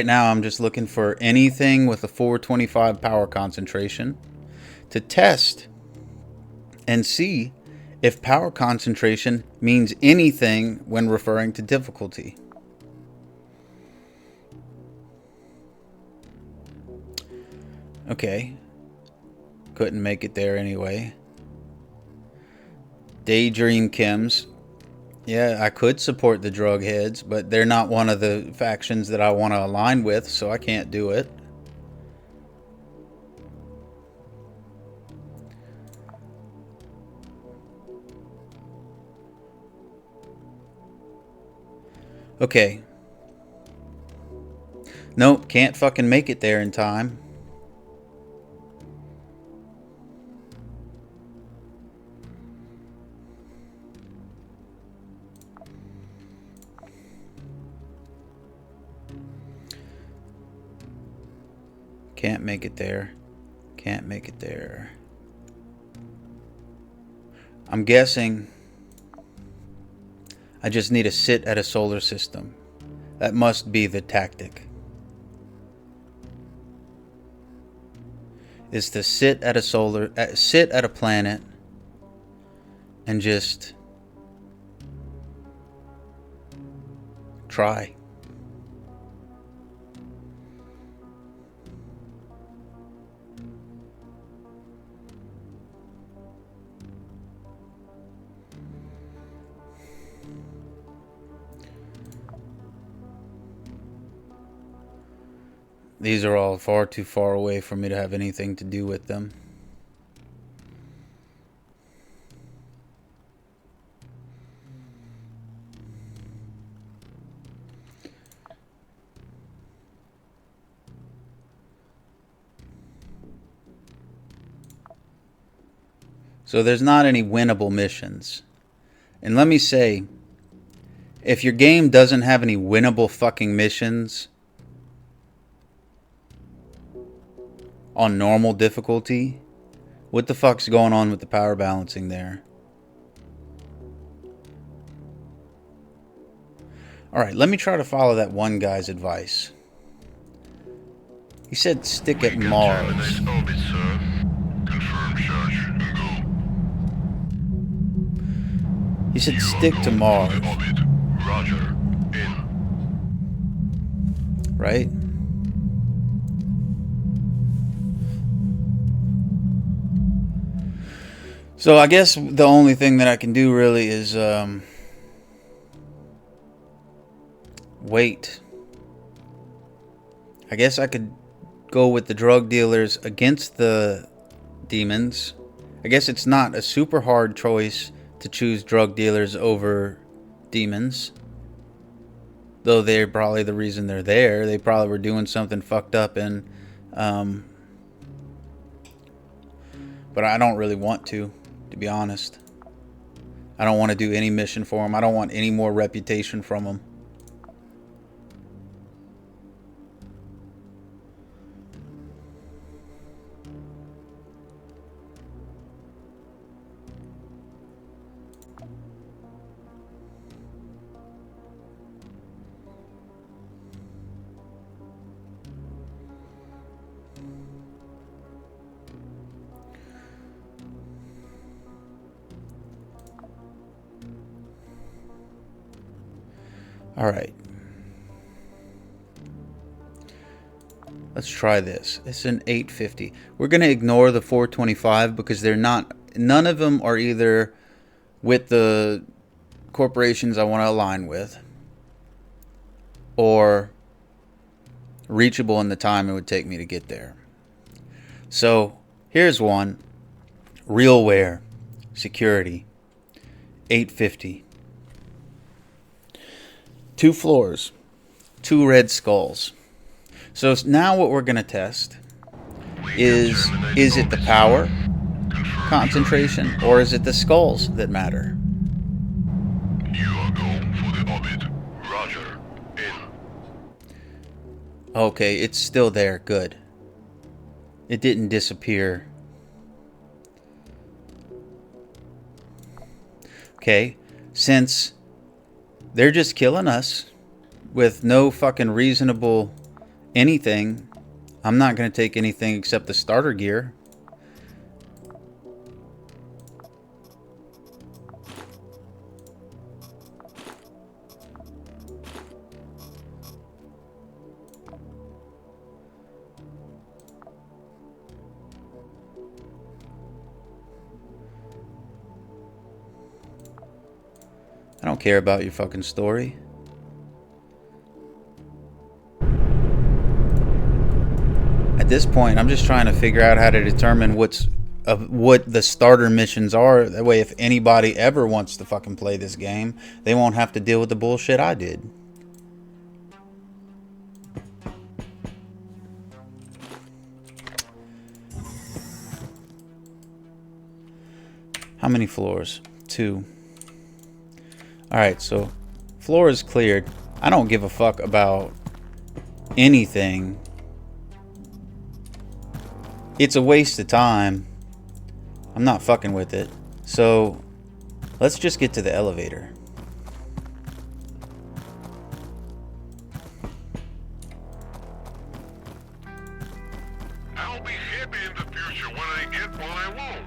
now, I'm just looking for anything with a 425 power concentration to test and see if power concentration means anything when referring to difficulty. Okay. Couldn't make it there anyway. Daydream Chems. Yeah, I could support the drug heads, but they're not one of the factions that I want to align with, so I can't do it. Okay. Nope, can't fucking make it there in time. Can't make it there. Can't make it there. I'm guessing I just need to sit at a solar system. That must be the tactic. Is to sit at a planet and just try. These are all far too far away for me to have anything to do with them. So there's not any winnable missions. And let me say, if your game doesn't have any winnable fucking missions on normal difficulty, what the fuck's going on with the power balancing there? Alright, let me try to follow that one guy's advice. He said stick at Mars. Orbit, sir. Confirm charge and go. He said stick to Mars. Orbit. Roger. In. Right? So I guess the only thing that I can do really is wait. I guess I could go with the drug dealers against the demons. I guess it's not a super hard choice to choose drug dealers over demons. Though they're probably the reason they're there. They probably were doing something fucked up and but I don't really want to be honest. I don't want to do any mission for them. I don't want any more reputation from them. Alright. Let's try this. It's an 850. We're going to ignore the 425 because they're not... None of them are either with the corporations I want to align with or reachable in the time it would take me to get there. So, here's one. Realware. Security. 850. 2 floors, 2 red skulls. So now what we're going to test is it the power concentration or is it the skulls that matter? You are going for the orbit. Roger. In. Okay, it's still there. Good. It didn't disappear. Okay, since they're just killing us with no fucking reasonable anything, I'm not going to take anything except the starter gear. I don't care about your fucking story. At this point, I'm just trying to figure out how to determine what the starter missions are. That way, if anybody ever wants to fucking play this game, they won't have to deal with the bullshit I did. How many floors? 2. Alright, so floor is cleared. I don't give a fuck about anything. It's a waste of time. I'm not fucking with it. So let's just get to the elevator. I'll be happy in the future when I get what I want.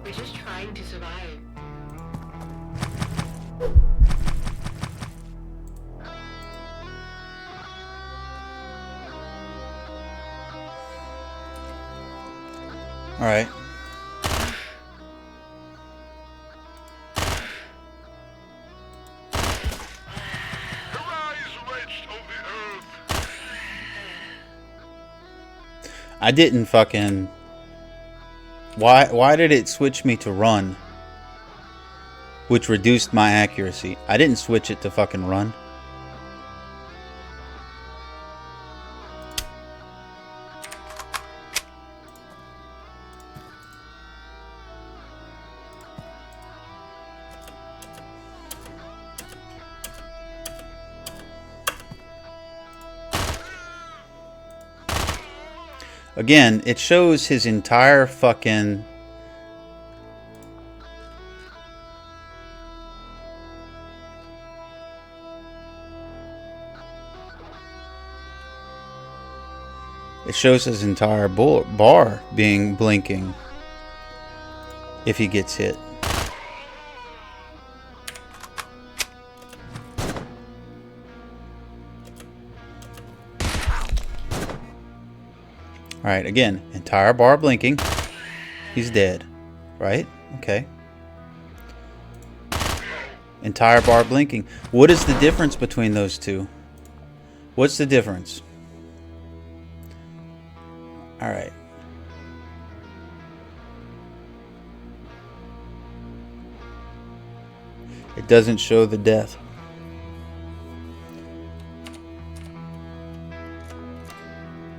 We're just trying to survive. Alright. I didn't fucking... Why did it switch me to run? Which reduced my accuracy. I didn't switch it to fucking run. Again, it shows his entire fucking... It shows his entire bar being blinking if he gets hit. Alright, again, entire bar blinking. He's dead. Right? Okay. Entire bar blinking. What is the difference between those two? What's the difference? Alright. It doesn't show the death.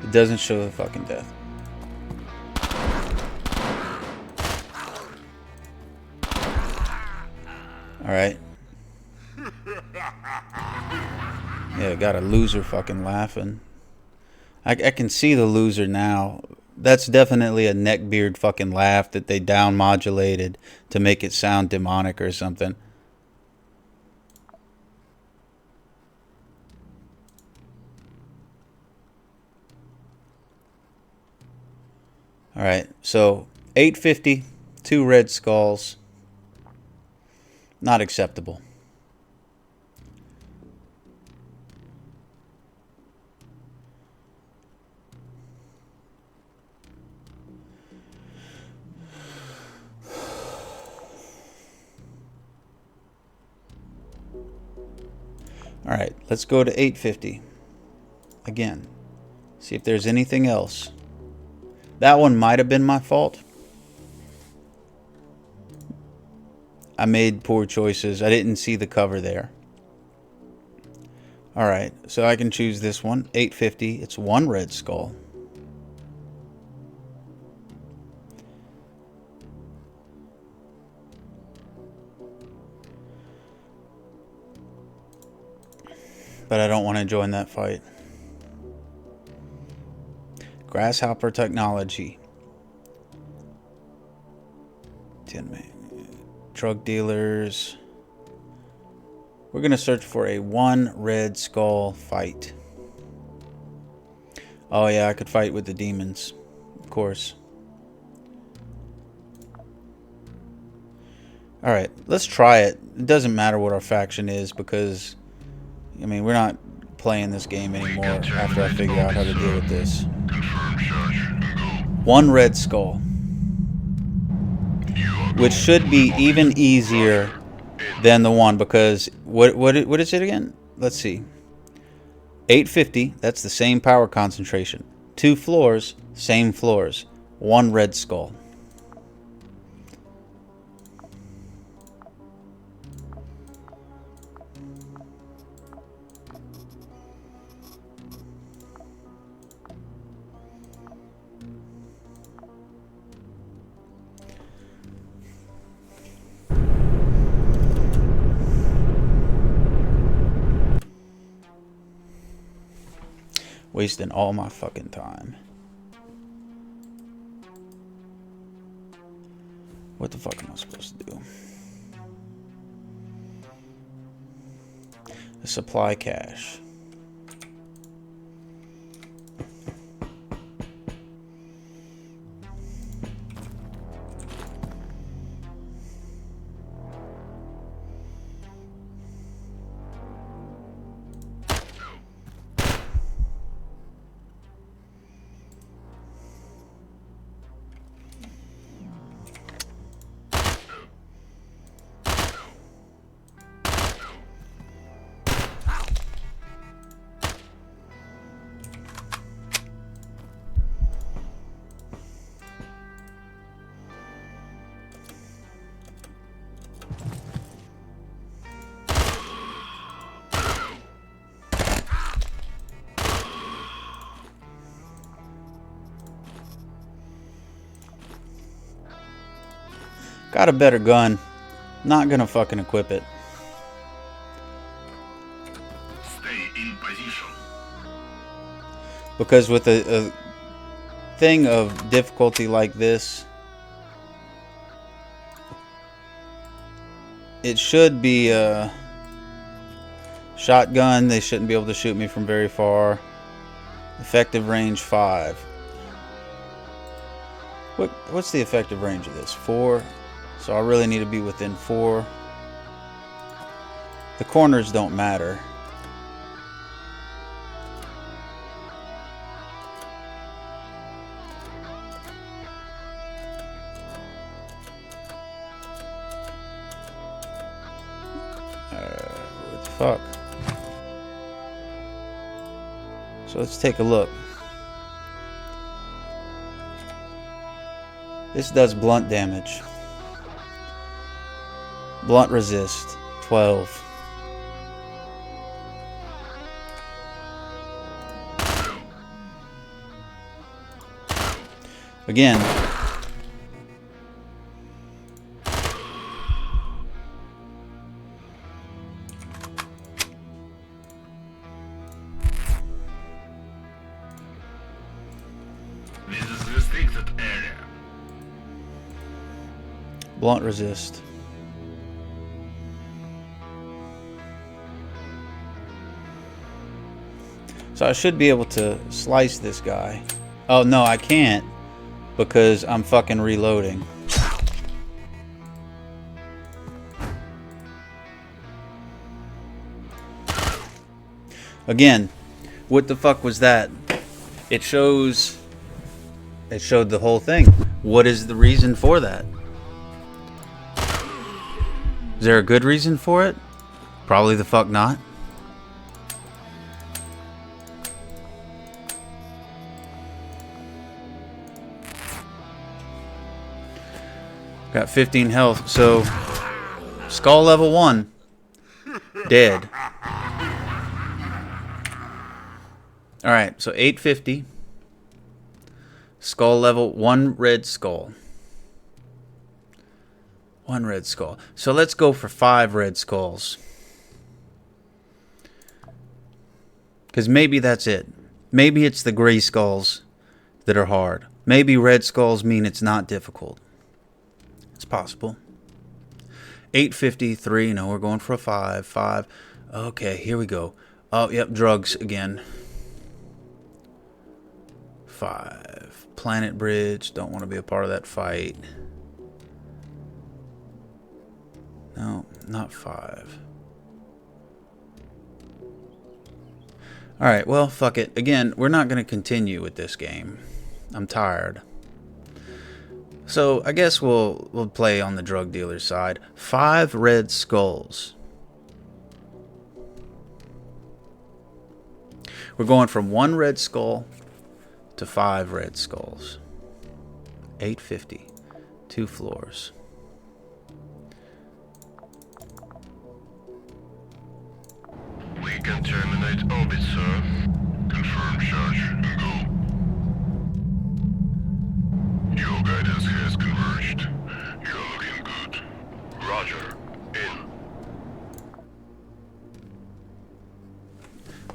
It doesn't show the fucking death. Alright. Yeah, got a loser fucking laughing. I can see the loser now. That's definitely a neckbeard fucking laugh that they down modulated to make it sound demonic or something. Alright, so 850, 2 red skulls. Not acceptable. Alright, let's go to 850. Again. See if there's anything else. That one might have been my fault. I made poor choices. I didn't see the cover there. Alright, so I can choose this one. 850. It's 1 red skull. But I don't want to join that fight. Grasshopper technology. 10 man. Drug dealers. We're going to search for a 1 red skull fight. Oh yeah, I could fight with the demons. Of course. Alright, let's try it. It doesn't matter what our faction is because... I mean, we're not playing this game anymore after I figure out how to deal with this. 1 red skull. Which should be even easier than the one because... What is it again? Let's see. 850, that's the same power concentration. 2 floors, same floors. 1 red skull. Wasting all my fucking time. What the fuck am I supposed to do? The supply cache. Got a better gun. Not gonna fucking equip it. Stay in position. Because with a thing of difficulty like this, it should be a shotgun. They shouldn't be able to shoot me from very far. Effective range 5. What's the effective range of this? 4. So I really need to be within 4. The corners don't matter. What the fuck? So let's take a look. This does blunt damage. Blunt resist 12. Again, This is restricted area. blunt resist. So I should be able to slice this guy. Oh no, I can't because I'm fucking reloading. Again, what the fuck was that? It showed the whole thing. What is the reason for that? Is there a good reason for it? Probably the fuck not. Got 15 health, so skull level 1, dead. Alright, so 850. Skull level 1 red skull. 1 red skull. So let's go for 5 red skulls. Because maybe that's it. Maybe it's the gray skulls that are hard. Maybe red skulls mean it's not difficult. It's possible. 853. No, we're going for a 5. 5. Okay, here we go. Oh, yep, drugs again. 5. Planet Bridge. Don't want to be a part of that fight. No, not 5. Alright, well, fuck it. Again, we're not going to continue with this game. I'm tired. So, I guess we'll play on the drug dealer's side. 5 red skulls. We're going from 1 red skull to 5 red skulls. 850. 2 floors. We can terminate orbit, sir. Confirm charge and go. Your guidance has converged. You're looking good. Roger. In.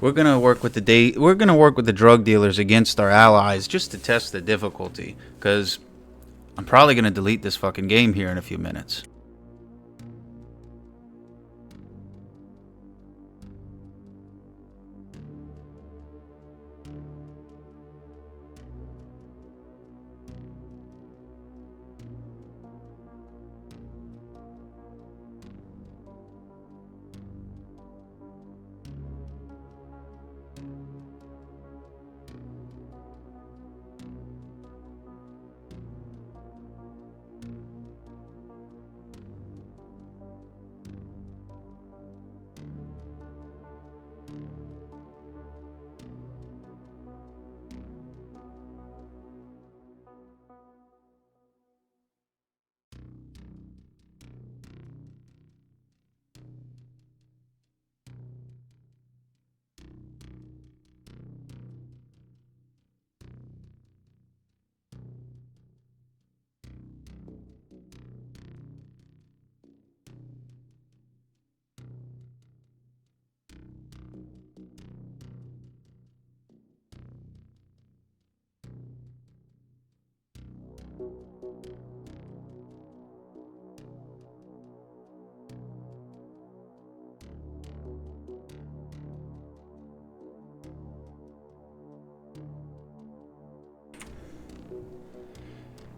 We're gonna work with the drug dealers against our allies just to test the difficulty, because I'm probably gonna delete this fucking game here in a few minutes.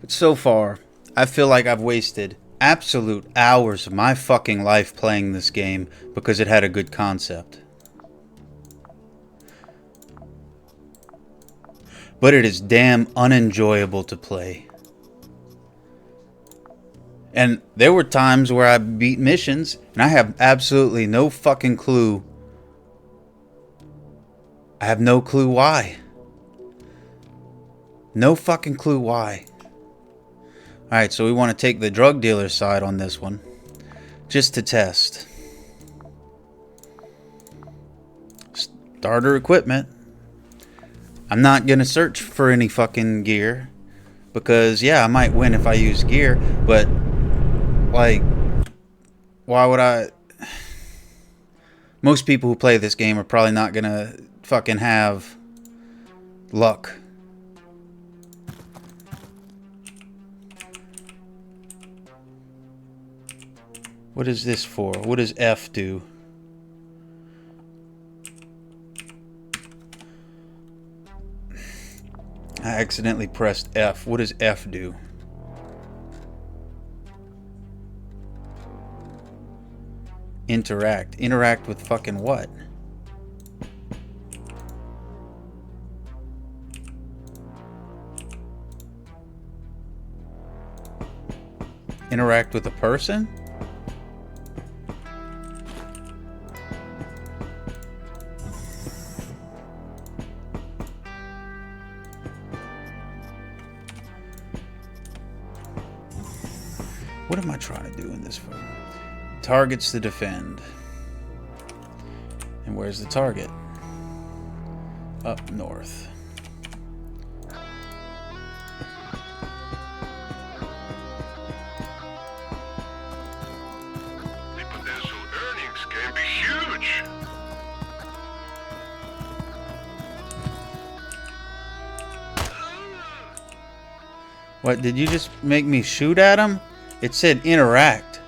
But so far, I feel like I've wasted absolute hours of my fucking life playing this game because it had a good concept. But it is damn unenjoyable to play. And there were times where I beat missions and I have absolutely no fucking clue. I have no clue why. No fucking clue why. Alright, so we want to take the drug dealer side on this one. Just to test. Starter equipment. I'm not going to search for any fucking gear. Because, yeah, I might win if I use gear. But, like, why would I... Most people who play this game are probably not going to fucking have luck. What is this for? What does F do? I accidentally pressed F. What does F do? Interact. Interact with fucking what? Interact with a person? What am I trying to do in this film? Targets to defend. And where's the target? Up north. The potential earnings can be huge. What, did you just make me shoot at him? It said interact.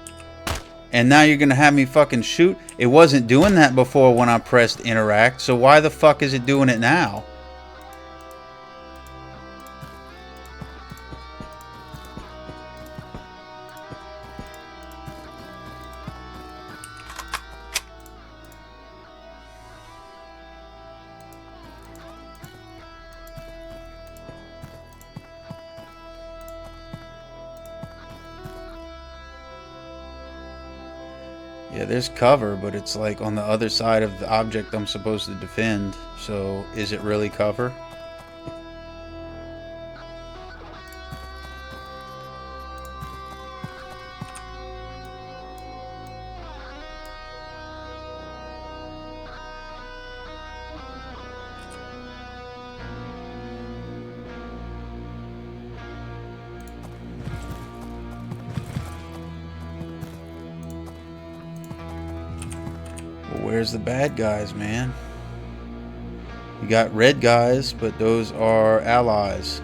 And now you're gonna have me fucking shoot? It wasn't doing that before when I pressed interact, so why the fuck is it doing it now? Yeah, there's cover, but it's like on the other side of the object I'm supposed to defend. So, is it really cover? Well, where's the bad guys, man? You got red guys, but those are allies.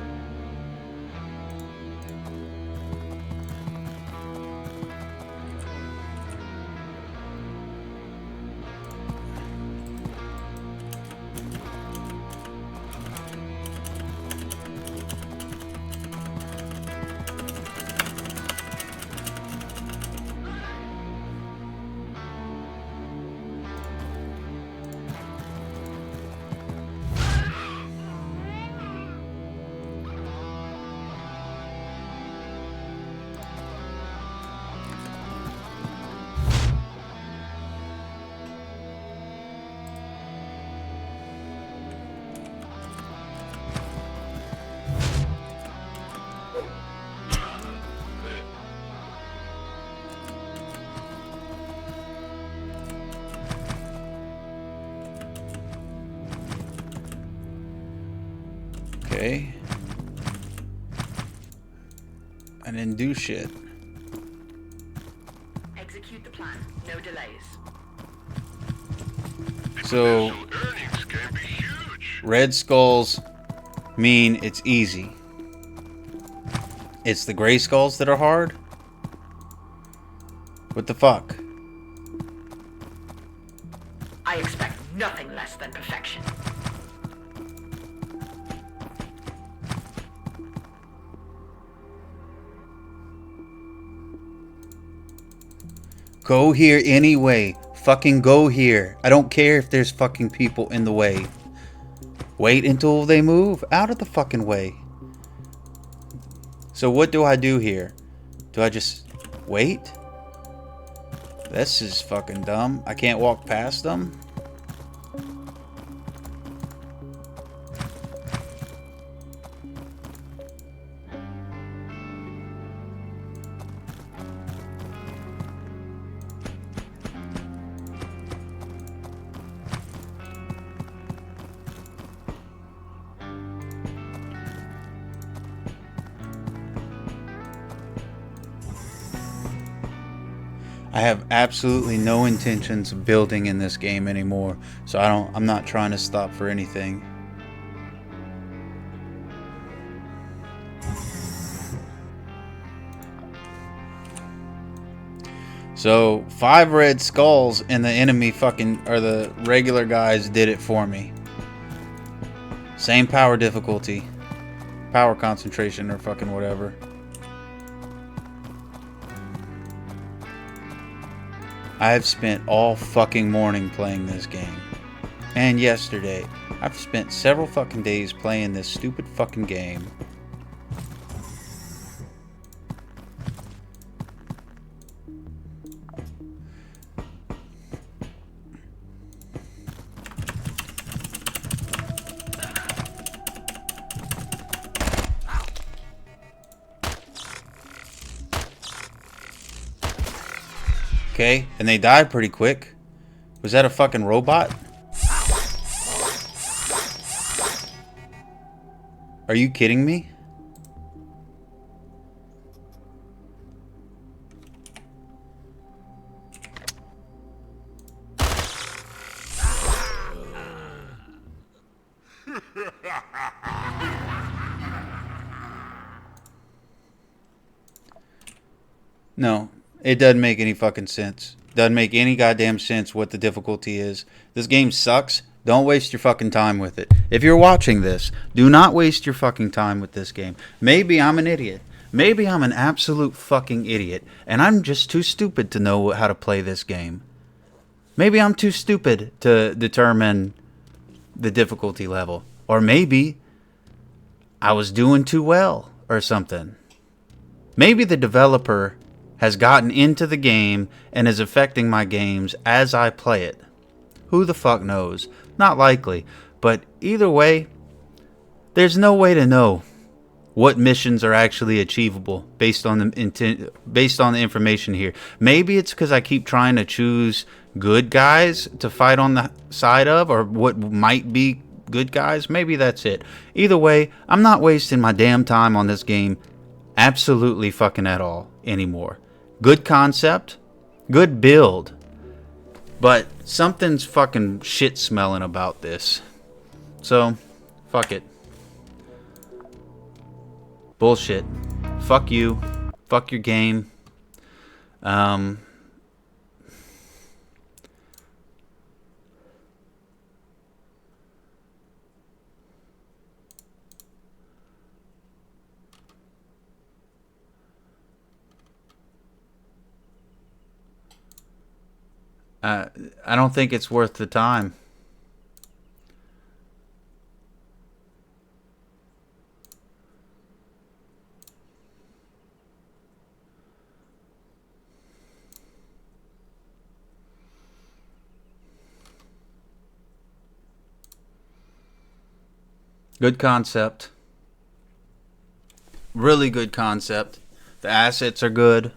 Okay. I didn't do shit. Execute the plan. No delays. So, Potential earnings can be huge. red skulls mean it's easy. It's the gray skulls that are hard? What the fuck? I expect nothing less than perfection. Go here anyway. Fucking go here. I don't care if there's fucking people in the way. Wait until they move out of the fucking way. So what do I do here? Do I just wait? This is fucking dumb. I can't walk past them. I have absolutely no intentions of building in this game anymore, so I'm not trying to stop for anything. So 5 red skulls and the enemy fucking, or the regular guys did it for me. Same power difficulty, power concentration, or fucking whatever. I have spent all fucking morning playing this game. And yesterday. I've spent several fucking days playing this stupid fucking game. Okay, and they died pretty quick. Was that a fucking robot? Are you kidding me? No, it doesn't make any fucking sense. Doesn't make any goddamn sense what the difficulty is. This game sucks. Don't waste your fucking time with it. If you're watching this, do not waste your fucking time with this game. Maybe I'm an idiot. Maybe I'm an absolute fucking idiot, and I'm just too stupid to know how to play this game. Maybe I'm too stupid to determine the difficulty level. Or maybe I was doing too well or something. Maybe the developer has gotten into the game and is affecting my games as I play it. Who the fuck knows? Not likely. But either way, there's no way to know what missions are actually achievable based on the information here. Maybe it's because I keep trying to choose good guys to fight on the side of, or what might be good guys. Maybe that's it. Either way, I'm not wasting my damn time on this game absolutely fucking at all anymore. Good concept, good build, but something's fucking shit smelling about this. So, fuck it. Bullshit. Fuck you. Fuck your game. I don't think it's worth the time. Good concept. Really good concept. The assets are good.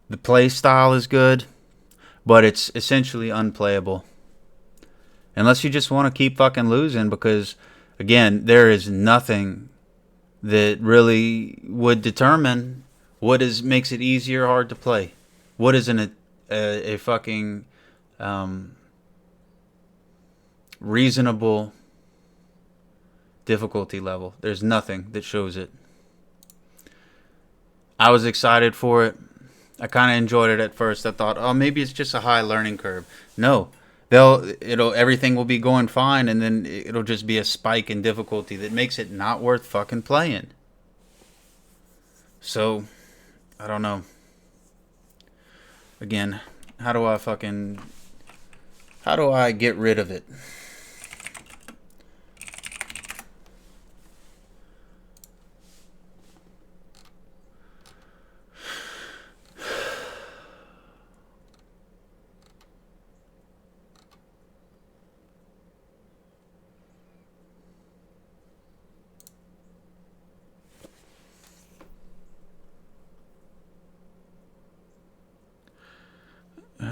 The play style is good, but it's essentially unplayable. Unless you just want to keep fucking losing, because, again, there is nothing that really would determine what makes it easy or hard to play. What is a fucking reasonable difficulty level? There's nothing that shows it. I was excited for it. I kind of enjoyed it at first. I thought, oh, maybe it's just a high learning curve. No, everything will be going fine, and then it'll just be a spike in difficulty that makes it not worth fucking playing. So, I don't know. Again, how do I get rid of it?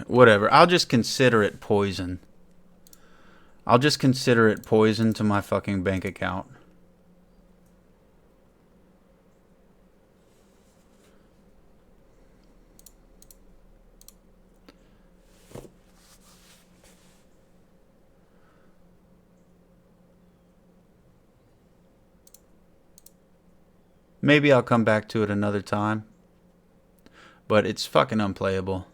Whatever. I'll just consider it poison. I'll just consider it poison to my fucking bank account. Maybe I'll come back to it another time. But it's fucking unplayable.